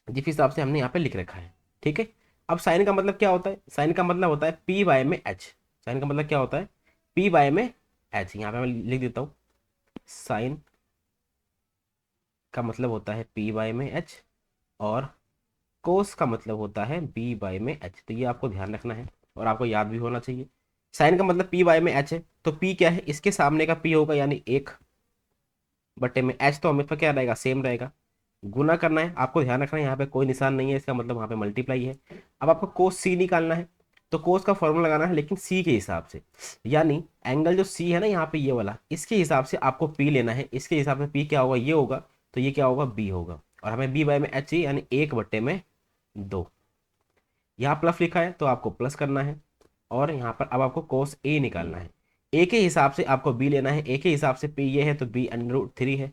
जिस हिसाब से हमने यहाँ पे लिख रखा है। ठीक है, अब साइन का मतलब क्या होता है, साइन का मतलब होता है पी बाय में एच। साइन का मतलब क्या होता है, पी बाय में एच। यहाँ पे मैं लिख देता हूँ, साइन का मतलब होता है पी बाय में एच, और कोस का मतलब होता है बी बाय में एच। तो ये आपको ध्यान रखना है और आपको याद भी होना चाहिए। साइन का मतलब पी बाय में एच है, तो पी क्या है, इसके सामने का पी होगा यानी 1/में एच, तो हमेशा क्या रहेगा, सेम रहेगा। गुना करना है, आपको ध्यान रखना है यहाँ पे कोई निशान नहीं है, इसका मतलब वहाँ पे मल्टीप्लाई है। अब आपको कोस सी निकालना है, तो कोस का फॉर्मूला लगाना है लेकिन सी के हिसाब से। यानी एंगल जो सी है ना यहाँ पे ये वाला, इसके हिसाब से आपको पी लेना है, इसके हिसाब से पी क्या होगा, ये होगा, तो ये क्या होगा, बी होगा। और हमें बी बाय में एच चाहिए, यानी 1/2। यहाँ प्लस लिखा है तो आपको प्लस करना है, और यहाँ पर अब आपको कोस ए निकालना है। ए के हिसाब से आपको बी लेना है, ए के हिसाब से पी ये है तो बी अंडर रूट 3 है,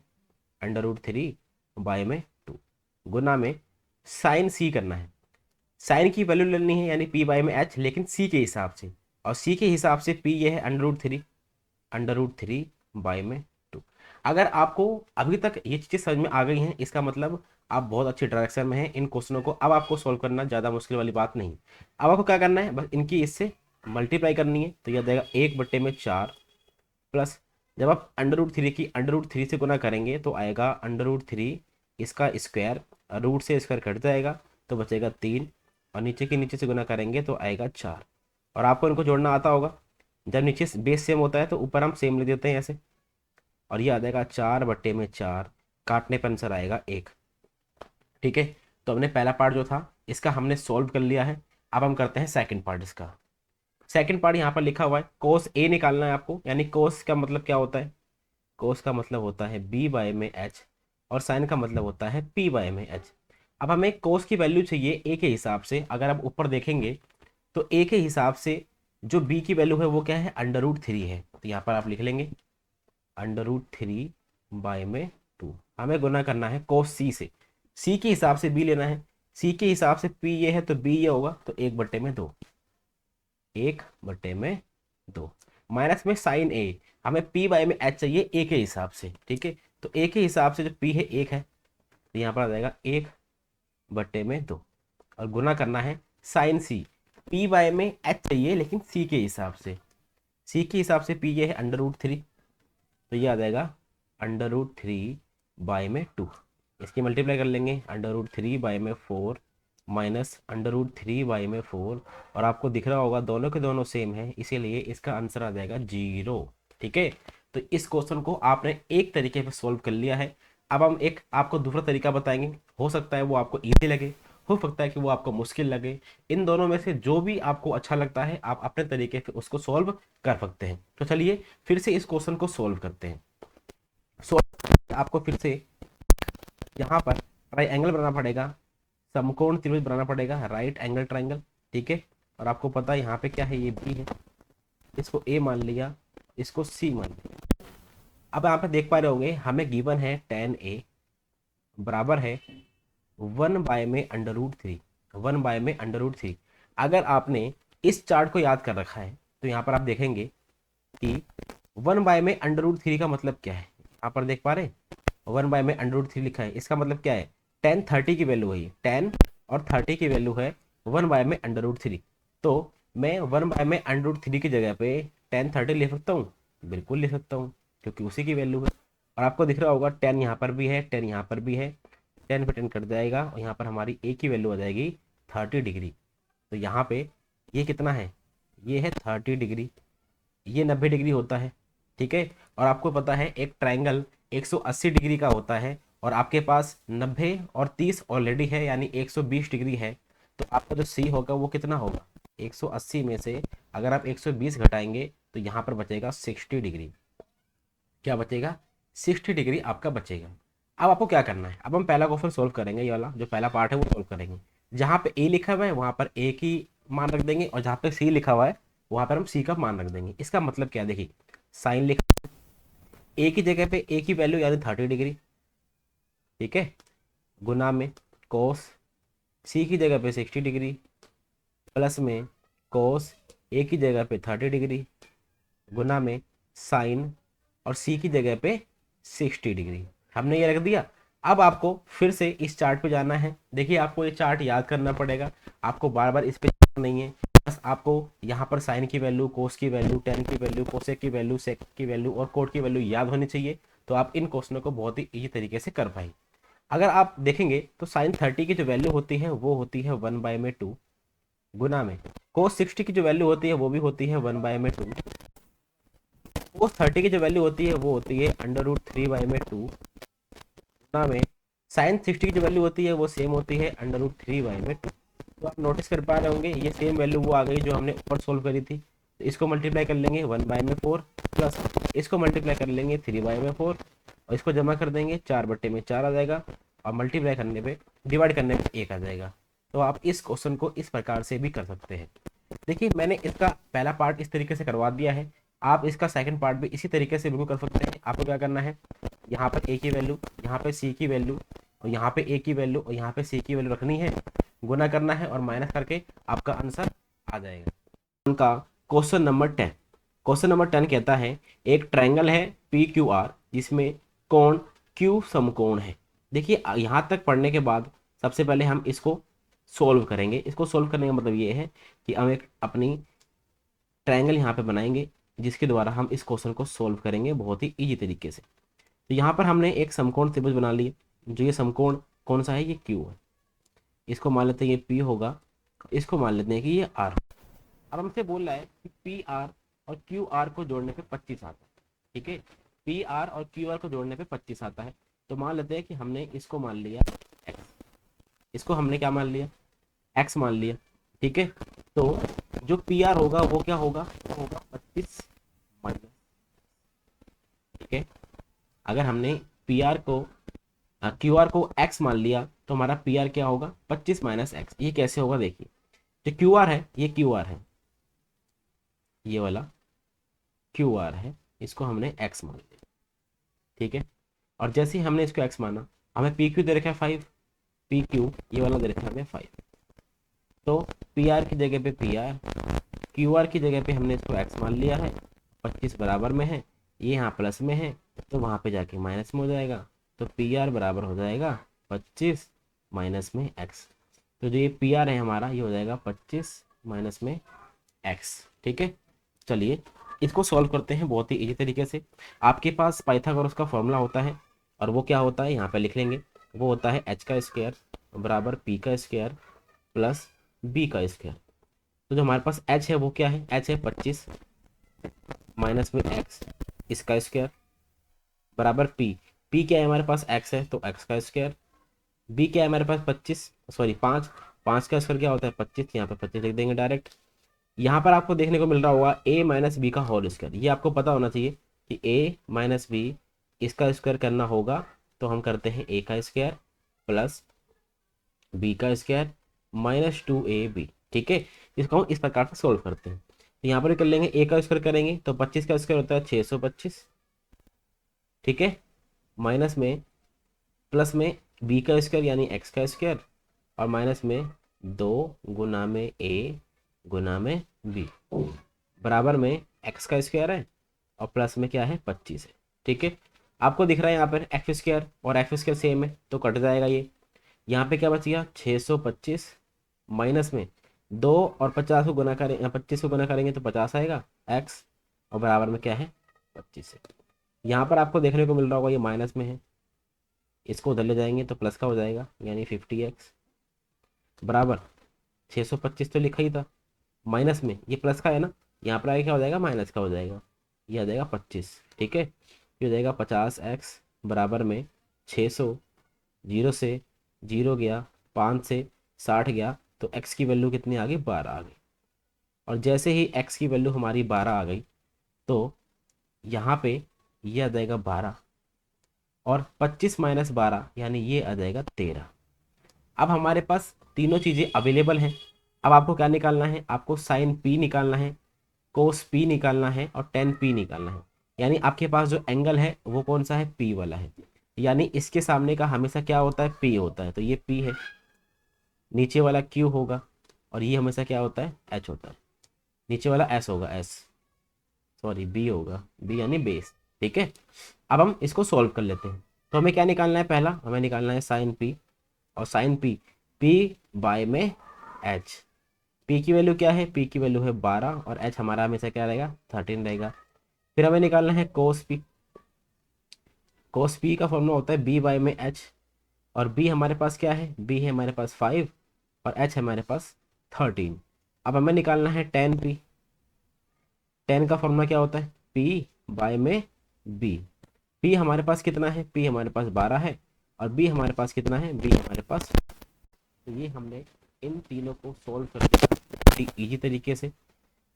अंडर रूट 3/2। गुना में साइन सी करना है, साइन की वैल्यू लेनी है यानी पी बाय में एच, लेकिन सी के हिसाब से, और सी के हिसाब से पी ये है अंडर रूट 3 अगर आपको अभी तक ये चीज़ें समझ में आ गई हैं, इसका मतलब आप बहुत अच्छी डायरेक्शन में हैं। इन क्वेश्चनों को अब आपको सॉल्व करना ज़्यादा मुश्किल वाली बात नहीं। अब आपको क्या करना है, बस इनकी इससे मल्टीप्लाई करनी है, तो यह देगा 1/4 प्लस, जब आप अंडर रूट 3 से गुना करेंगे तो आएगा अंडर रूट 3 इसका स्क्वायर, रूट से स्क्वायर कट जाएगा तो बचेगा 3, और नीचे के नीचे से गुना करेंगे तो आएगा 4। और आपको इनको जोड़ना आता होगा, जब नीचे बेस सेम होता है तो ऊपर हम सेम लिख देते हैं ऐसे, और ये आ जाएगा 4/4, काटने पर आंसर आएगा 1। ठीक है, तो हमने पहला पार्ट जो था इसका हमने सॉल्व कर लिया है। अब हम करते हैं सेकंड पार्ट इसका। सेकंड पार्ट यहाँ पर लिखा हुआ है कोस ए निकालना है आपको, यानी कोस का मतलब क्या होता है, कोस का मतलब होता है बी बाय में एच, और साइन का मतलब होता है पी बाय में एच। अब हमें कोस की वैल्यू चाहिए ए के हिसाब से। अगर आप ऊपर देखेंगे तो ए के हिसाब से जो बी की वैल्यू है वो क्या है, अंडर रूट 3 है, तो यहाँ पर आप लिख लेंगे अंडर रूट 3/2। हमें गुना करना है कोस सी से, सी के हिसाब से बी लेना है, सी के हिसाब से पी ये है तो बी ये होगा, तो 1/2, 1/2 माइनस में साइन ए। हमें पी बाय में एच चाहिए ए के हिसाब से। ठीक है, तो ए के हिसाब से जो पी है 1 है, तो यहाँ पर आ जाएगा 1/2, और गुना करना है साइन सी। पी बाय में एच चाहिए लेकिन सी के हिसाब से, सी के हिसाब से पी ये है अंडर रूट 3, तो ये आ जाएगा अंडर रूट 3/2। इसकी मल्टीप्लाई कर लेंगे, under root 3/4 minus under root 3/4, और आपको दिख रहा होगा दोनों के दोनों सेम है, इसीलिए इसका आंसर आ जाएगा 0। ठीक है, तो इस क्वेश्चन को आपने एक तरीके से सॉल्व कर लिया है। अब हम एक आपको दूसरा तरीका बताएंगे, हो सकता है वो आपको ईजी लगे, हो सकता है कि वो आपको मुश्किल लगे। इन दोनों में से जो भी आपको अच्छा लगता है आप अपने तरीके से उसको सॉल्व कर सकते हैं। तो चलिए फिर से इस क्वेश्चन को सॉल्व करते हैं। सॉल्व आपको फिर से यहाँ पर ट्राइंगल बनाना पड़ेगा, समकोण त्रिभुज बनाना पड़ेगा, राइट एंगल ट्राइंगल। ठीक है, और आपको पता है यहाँ पे क्या है, ये बी है, इसको ए मान लिया, इसको सी मान लिया। अब यहाँ पे देख पा रहे होंगे हमें गिवन है tan a बराबर है 1/√3। अगर आपने इस चार्ट को याद कर रखा है तो यहाँ पर आप देखेंगे कि 1/√3 का मतलब क्या है। यहाँ पर देख पा रहे, 1/√3 लिखा है, इसका मतलब क्या है, tan 30 की वैल्यू है, ये tan और 30 की वैल्यू है 1/√3। तो मैं 1/√3 की जगह पे tan 30 लिख सकता हूँ, बिल्कुल लिख सकता हूँ, क्योंकि उसी की वैल्यू है। और आपको दिख रहा होगा tan यहाँ पर भी है, tan यहाँ पर भी है, 10 पे 10 कट जाएगा, और यहाँ पर हमारी ए की वैल्यू आ जाएगी 30 डिग्री। तो यहाँ पे ये कितना है, ये है 30 डिग्री, ये 90 डिग्री होता है। ठीक है, और आपको पता है एक ट्राइंगल 180 डिग्री का होता है, और आपके पास 90 और 30 ऑलरेडी है, यानी 120 डिग्री है। तो आपका जो सी होगा वो कितना होगा, 180 में से अगर आप 120 घटाएंगे तो यहाँ पर बचेगा 60 डिग्री। क्या बचेगा, 60 डिग्री आपका बचेगा। अब आपको क्या करना है, अब हम पहला क्वेश्चन सोल्व करेंगे, ये वाला जो पहला पार्ट है वो सोल्व करेंगे। जहाँ पे ए लिखा हुआ है वहाँ पर ए की मान रख देंगे, और जहाँ पे सी लिखा हुआ है वहाँ पर हम सी का मान रख देंगे। इसका मतलब क्या है, देखिए साइन लिखा, ए की जगह पे ए की वैल्यू यानी 30 डिग्री, ठीक है, गुना में कोस, सी की जगह पे 60 डिग्री, प्लस में कोस ए की जगह पे 30 डिग्री, गुना में साइन और सी की जगह पे 60 डिग्री। हमने ये रख दिया। अब आपको फिर से इस चार्ट पे जाना है। देखिए आपको ये चार्ट याद करना पड़ेगा, आपको बार बार इस पे नहीं है, बस आपको यहाँ पर साइन की वैल्यू, कोस की वैल्यू, टेन की वैल्यू, कोसेक की वैल्यू, सेक की वैल्यू और कोट की वैल्यू याद होनी चाहिए, तो आप इन क्वेश्चनों को बहुत ही ईजी तरीके से कर पाएंगे। अगर आप देखेंगे तो साइन 30 की जो वैल्यू होती है वो होती है 1/2, गुना में कोस 60 की जो वैल्यू होती है वो भी होती है 1/2, कोस 30 की जो वैल्यू होती है वो होती है √3/2, गुना में साइन 60 की जो वैल्यू होती है वो सेम होती है √3/2। तो आप नोटिस कर पा रहे होंगे ये सेम वैल्यू वो आ गई जो हमने ऊपर सोल्व करी थी। तो इसको मल्टीप्लाई कर लेंगे 1/4 प्लस इसको मल्टीप्लाई कर लेंगे 3/4 और इसको जमा कर देंगे 4/4 आ जाएगा, और मल्टीप्लाई करने पे, डिवाइड करने पे 1 आ जाएगा। तो आप इस क्वेश्चन को इस प्रकार से भी कर सकते हैं। देखिए मैंने इसका पहला पार्ट इस तरीके से करवा दिया है, आप इसका सेकंड पार्ट भी इसी तरीके से बिल्कुल कर सकते हैं। आपको क्या करना है, यहाँ पर ए की वैल्यू, यहाँ पे सी की वैल्यू और यहाँ पे ए की वैल्यू और यहाँ पे सी की वैल्यू रखनी है, गुना करना है और माइनस करके आपका आंसर आ जाएगा। उनका क्वेश्चन नंबर 10, क्वेश्चन नंबर 10 कहता है एक ट्रायंगल है पी क्यू आर जिसमें कोण क्यू समकोण है। देखिए यहाँ तक पढ़ने के बाद सबसे पहले हम इसको सोल्व करेंगे। इसको सोल्व करने का मतलब ये है कि हम एक अपनी ट्रायंगल यहाँ पे बनाएंगे जिसके द्वारा हम इस क्वेश्चन को सोल्व करेंगे बहुत ही ईजी तरीके से। तो यहाँ पर हमने एक समकोण त्रिभुज बना लिया। जो ये समकोण कौन सा है, ये क्यू है, इसको मान लेते हैं ये पी होगा, इसको मान लेते हैं कि ये आर। अब हमसे बोल रहा है कि पी आर और क्यू आर को जोड़ने पे 25 आता है, ठीक है, पी आर और क्यू आर को जोड़ने पे 25 आता है। तो मान लेते हैं कि हमने इसको मान लिया एक्स, इसको हमने क्या मान लिया, एक्स मान लिया, ठीक है। तो जो पी आर होगा वो क्या होगा, वो होगा 25 माइनस, ठीक है। अगर हमने पी आर को क्यू आर को एक्स मान लिया तो हमारा पी आर क्या होगा, 25 माइनस एक्स। ये कैसे होगा, देखिए जो क्यू आर है ये क्यू आर है, ये वाला क्यू आर है, इसको हमने एक्स मान लिया, ठीक है। और जैसे ही हमने इसको एक्स माना, हमें पी क्यू दे रखा है 5, पी क्यू ये वाला दे रखा है हमें 5। तो पी आर की जगह पे पी आर, क्यू आर की जगह पे हमने इसको एक्स मान लिया है, 25 बराबर में है, ये यहाँ प्लस में है तो वहाँ पे जाके माइनस में हो जाएगा। तो पी आर बराबर हो जाएगा 25 माइनस में एक्स। तो जो ये पी आर है हमारा ये हो जाएगा 25 माइनस में एक्स, ठीक है। चलिए इसको सॉल्व करते हैं बहुत ही इजी तरीके से। आपके पास पाइथागोरस का फॉर्मूला होता है, और वो क्या होता है यहाँ पे लिख लेंगे, वो होता है एच का स्क्वायर बराबर पी का स्क्वायर प्लस बी का स्क्वायर। तो जो हमारे पास एच है वो क्या है, एच है 25 माइनस में एक्स इसका स्क्वायर बराबर पी, पी क्या है हमारे पास एक्स है तो एक्स का स्क्वायर, बी क्या है हमारे पास 25 सॉरी 5, 5 का स्क्वायर क्या होता है 25, यहाँ पे 25 लिख देंगे डायरेक्ट। यहाँ पर आपको देखने को मिल रहा होगा ए माइनस बी का होल स्क्वायर, ये आपको पता होना चाहिए कि ए माइनस बी इसका स्क्वायर करना होगा। तो हम करते हैं ए का स्क्वायर प्लस बी का स्क्वायर -2ab, ठीक है। इसको हम इस प्रकार से सोल्व करते हैं। तो यहाँ पर कर लेंगे ए का स्क्वायर करेंगे तो 25 का स्क्वायर होता है 625, ठीक है, माइनस में प्लस में बी का स्क्वायर यानी एक्स का स्क्वायर और माइनस में 2 गुना में ए गुना में बी बराबर में एक्स का स्क्वायर है और प्लस में क्या है 25 है, ठीक है। आपको दिख रहा है यहाँ पर एक्स स्क्वायर और एक्स स्क्वायर सेम है तो कट जाएगा ये। यहाँ पे क्या बच गया 625 माइनस में 2 और 50 को गुना करें, 25 को गुना करेंगे तो 50 आएगा एक्स और बराबर में क्या है 25 है। यहाँ पर आपको देखने को मिल रहा होगा ये माइनस में है, इसको उधर ले जाएंगे तो प्लस का हो जाएगा यानी 50x बराबर 625 तो लिखा ही था, माइनस में ये प्लस का है ना, यहाँ पर आगे क्या हो जाएगा माइनस का हो जाएगा, ये आ जाएगा 25, ठीक है। ये हो जाएगा 50x बराबर में 600, 0 से 0 गया, 5 से 60 गया तो x की वैल्यू कितनी आ गई 12 आ गई। और जैसे ही x की वैल्यू हमारी 12 आ गई तो यहाँ पे ये आ जाएगा 12 और 25 माइनस 12 यानी ये आ जाएगा 13। अब हमारे पास तीनों चीज़ें अवेलेबल हैं। अब आपको क्या निकालना है, आपको साइन पी निकालना है, कोस पी निकालना है और टेन पी निकालना है। यानी आपके पास जो एंगल है वो कौन सा है, पी वाला है। यानी इसके सामने का हमेशा क्या होता है, पी होता है, तो ये पी है। नीचे वाला क्यू होगा और ये हमेशा क्या होता है, एच होता है। नीचे वाला एस होगा, एस सॉरी बी होगा, बी यानी बेस। ठीक है, अब हम इसको सॉल्व कर लेते हैं। तो हमें क्या निकालना है, पहला हमें निकालना है साइन पी, और साइन पी, पी बाय में एच। पी की वैल्यू क्या है, पी की वैल्यू है 12 और एच हमारा हमेशा क्या रहेगा, 13 रहेगा। फिर हमें निकालना है कोस पी। कोस पी का फॉर्मूला होता है बी बाय में एच, और बी हमारे पास क्या है, बी है हमारे पास 5 और एच है हमारे पास 13। अब हमें निकालना है टेन पी। टेन का फॉर्मूला क्या होता है, पी बाय में बी। पी हमारे पास कितना है, पी हमारे पास 12 है और बी हमारे पास कितना है, बी हमारे पास। तो ये हमने इन तीनों को सॉल्व कर दिया बहुत ही ईजी तरीके से।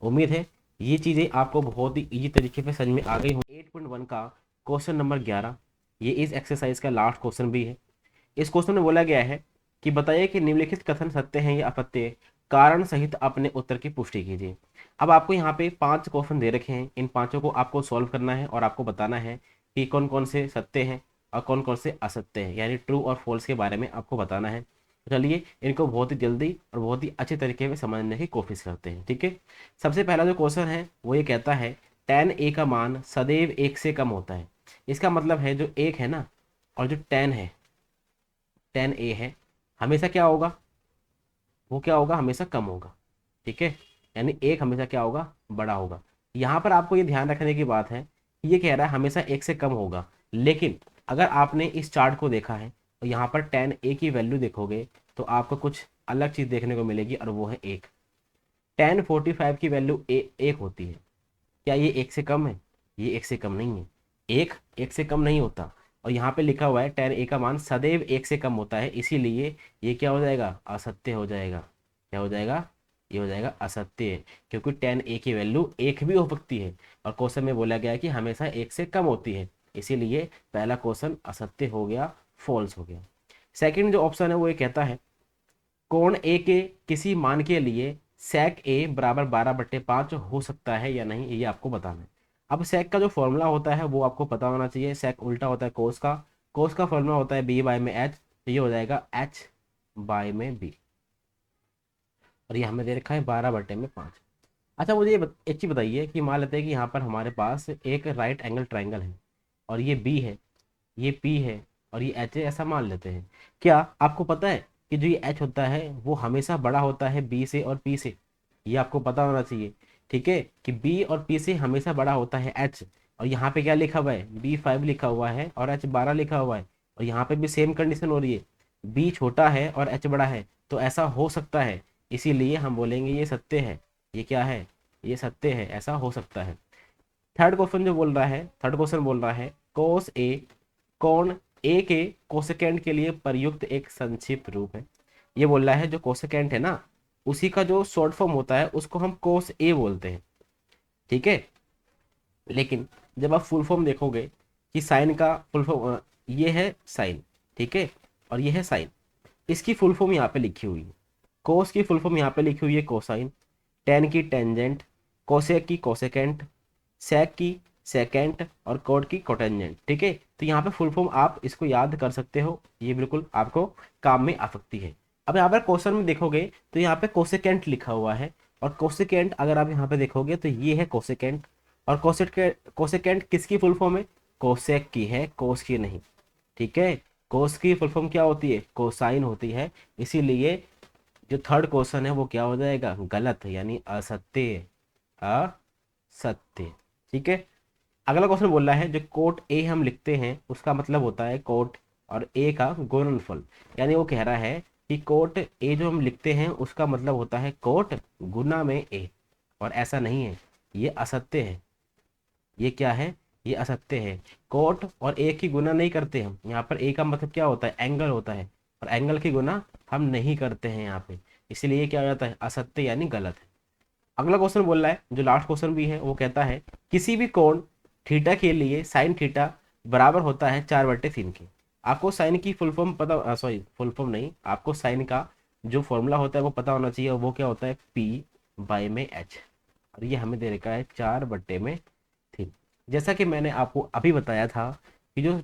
उम्मीद है ये चीज़ें आपको बहुत ही ईजी तरीके से समझ में आ गई होंगी। 8.1 का क्वेश्चन नंबर 11, ये इस एक्सरसाइज का लास्ट क्वेश्चन भी है। इस क्वेश्चन में बोला गया है कि बताइए कि निम्नलिखित कथन सत्य हैं या असत्य है, कारण सहित अपने उत्तर की पुष्टि कीजिए। अब आपको यहाँ पे 5 क्वेश्चन दे रखे हैं, इन पांचों को आपको सॉल्व करना है और आपको बताना है कि कौन कौन से सत्य हैं और कौन कौन से असत्य हैं, यानी ट्रू और फॉल्स के बारे में आपको बताना है। तो चलिए इनको बहुत ही जल्दी और बहुत ही अच्छे तरीके में समझने की कोशिश करते हैं। ठीक है, सबसे पहला जो क्वेश्चन है वो ये कहता है tan a का मान सदैव 1 से कम होता है। इसका मतलब है जो 1 है ना और जो tan है, tan a है, हमेशा क्या होगा, वो क्या होगा, हमेशा कम होगा। ठीक है, यानी 1 हमेशा क्या होगा, बड़ा होगा। यहाँ पर आपको ये ध्यान रखने की बात है कि ये कह रहा है हमेशा 1 से कम होगा, लेकिन अगर आपने इस चार्ट को देखा है और यहाँ पर tan a की वैल्यू देखोगे तो आपको कुछ अलग चीज़ देखने को मिलेगी और वो है 1। tan 45 की वैल्यू 1 होती है। क्या ये 1 से कम है, ये 1 से कम नहीं है। 1 से कम नहीं होता, और यहाँ पे लिखा हुआ है tan a का मान सदैव 1 से कम होता है, इसीलिए ये क्या हो जाएगा, असत्य हो जाएगा। क्या हो जाएगा, ये हो जाएगा असत्य, क्योंकि tan a की वैल्यू 1 भी हो सकती है और क्वेश्चन में बोला गया है कि हमेशा 1 से कम होती है, इसीलिए पहला क्वेश्चन असत्य हो गया, फॉल्स हो गया। सेकंड जो ऑप्शन है वो ये कहता है कोण ए के किसी मान के लिए sec a बराबर 12/5 हो सकता है या नहीं, ये आपको बताना है। अब sec का जो फॉर्मूला होता है वो आपको पता होना चाहिए। sec उल्टा होता है कोस का, कोस का फॉर्मूला होता है b बाय में h, तो ये हो जाएगा h बाय में b, और ये हमें दे रखा है 12/5। अच्छा मुझे एक चीज़ बताइए कि मान लेते हैं कि यहाँ पर हमारे पास एक राइट एंगल ट्राइंगल है और ये b है, ये p है और ये h है, ऐसा मान लेते हैं। क्या आपको पता है कि जो ये h होता है वो हमेशा बड़ा होता है b से और p से, ये आपको पता होना चाहिए। ठीक है, कि b और p से हमेशा बड़ा होता है h, और यहाँ पे क्या लिखा हुआ है, b5 लिखा हुआ है और h 12 लिखा हुआ है, और यहाँ पे भी सेम कंडीशन हो रही है, b छोटा है और h बड़ा है, तो ऐसा हो सकता है, इसीलिए हम बोलेंगे ये सत्य है। ये क्या है, ये सत्य है, ऐसा हो सकता है। थर्ड क्वेश्चन बोल रहा है कोस ए कोण ए के कोसेकेंट के लिए प्रयुक्त एक संक्षिप्त रूप है। ये बोल रहा है जो कोसेकेंट है ना, उसी का जो शॉर्ट फॉर्म होता है उसको हम कोस ए बोलते हैं। ठीक है, लेकिन जब आप फुल फॉर्म देखोगे कि साइन का फुल फॉर्म ये है साइन, ठीक है, और ये है साइन, इसकी फुल फॉर्म यहाँ पे लिखी हुई है। कोस की फुल फॉर्म यहाँ पे लिखी हुई है कोसाइन, टेन की टेंजेंट, कोसेक की कोसेकेंट, सेक की सेकेंट और कोट की कोटेंजेंट। ठीक है, तो यहाँ पे फुल फॉर्म आप इसको याद कर सकते हो, ये बिल्कुल आपको काम में आ सकती है। अब यहाँ पर क्वेश्चन में देखोगे तो यहाँ पे कोसेकेंट लिखा हुआ है, और कोसेकेंट अगर आप यहाँ पे देखोगे तो ये है कोसेकेंट, और कोसेकेंट किसकी फुल फॉर्म है, कोसेक की है, कोस की नहीं। ठीक है, कोस की फुल फॉर्म क्या होती है, कोसाइन होती है, इसीलिए जो थर्ड क्वेश्चन है वो क्या हो जाएगा, गलत, यानी असत्य, असत्य। ठीक है, अगला क्वेश्चन बोल रहा है जो कोट ए हम लिखते हैं उसका मतलब होता है कोट और ए का गुणनफल। यानी वो कह रहा है कि कोट ए जो हम लिखते हैं उसका मतलब होता है कोट गुना में ए, और ऐसा नहीं है, ये असत्य है। ये क्या है, ये असत्य है। कोट और ए की गुना नहीं करते हम, यहाँ पर ए का मतलब क्या होता है, एंगल होता है, और एंगल की गुना हम नहीं करते हैं यहाँ पे, इसलिए ये क्या हो जाता है, असत्य यानी गलत है। अगला क्वेश्चन बोल रहा है जो लास्ट क्वेश्चन भी है वो कहता है किसी भी कोण थीटा के लिए साइन थीटा बराबर होता है 4/3 के। आपको साइन की फुल फॉर्म पता, सॉरी फुल फॉर्म नहीं, आपको साइन का जो फॉर्मूला होता है वो पता होना चाहिए, और वो क्या होता है P/H। और ये हमें दे रखा है 4/3। जैसा कि मैंने आपको अभी बताया था कि जो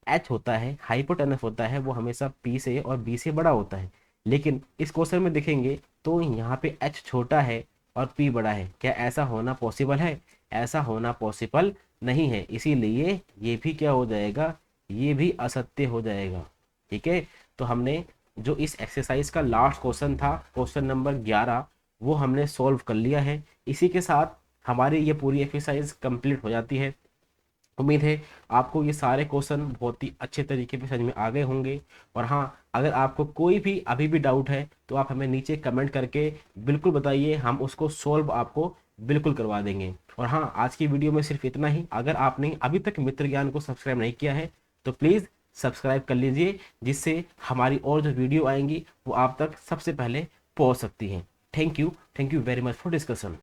एच होता है, हाइपोटेनस होता है, वो हमेशा पी से और बी से बड़ा होता है। लेकिन इस क्वेश्चन में देखेंगे तो यहाँ पे एच छोटा है और पी बड़ा है। क्या ऐसा होना पॉसिबल है? ऐसा होना पॉसिबल नहीं है, इसीलिए ये भी क्या हो जाएगा, ये भी असत्य हो जाएगा। ठीक है, तो हमने जो इस एक्सरसाइज का लास्ट क्वेश्चन था, क्वेश्चन नंबर 11, वो हमने सॉल्व कर लिया है। इसी के साथ हमारी ये पूरी एक्सरसाइज कंप्लीट हो जाती है। उम्मीद है आपको ये सारे क्वेश्चन बहुत ही अच्छे तरीके से समझ में आ गए होंगे। और हाँ, अगर आपको कोई भी अभी भी डाउट है तो आप हमें नीचे कमेंट करके बिल्कुल बताइए, हम उसको सॉल्व आपको बिल्कुल करवा देंगे। और हाँ, आज की वीडियो में सिर्फ इतना ही। अगर आपने अभी तक मित्र ज्ञान को सब्सक्राइब नहीं किया है तो प्लीज़ सब्सक्राइब कर लीजिए, जिससे हमारी और जो वीडियो आएंगी वो आप तक सबसे पहले पहुँच सकती हैं। Thank you very much for discussion.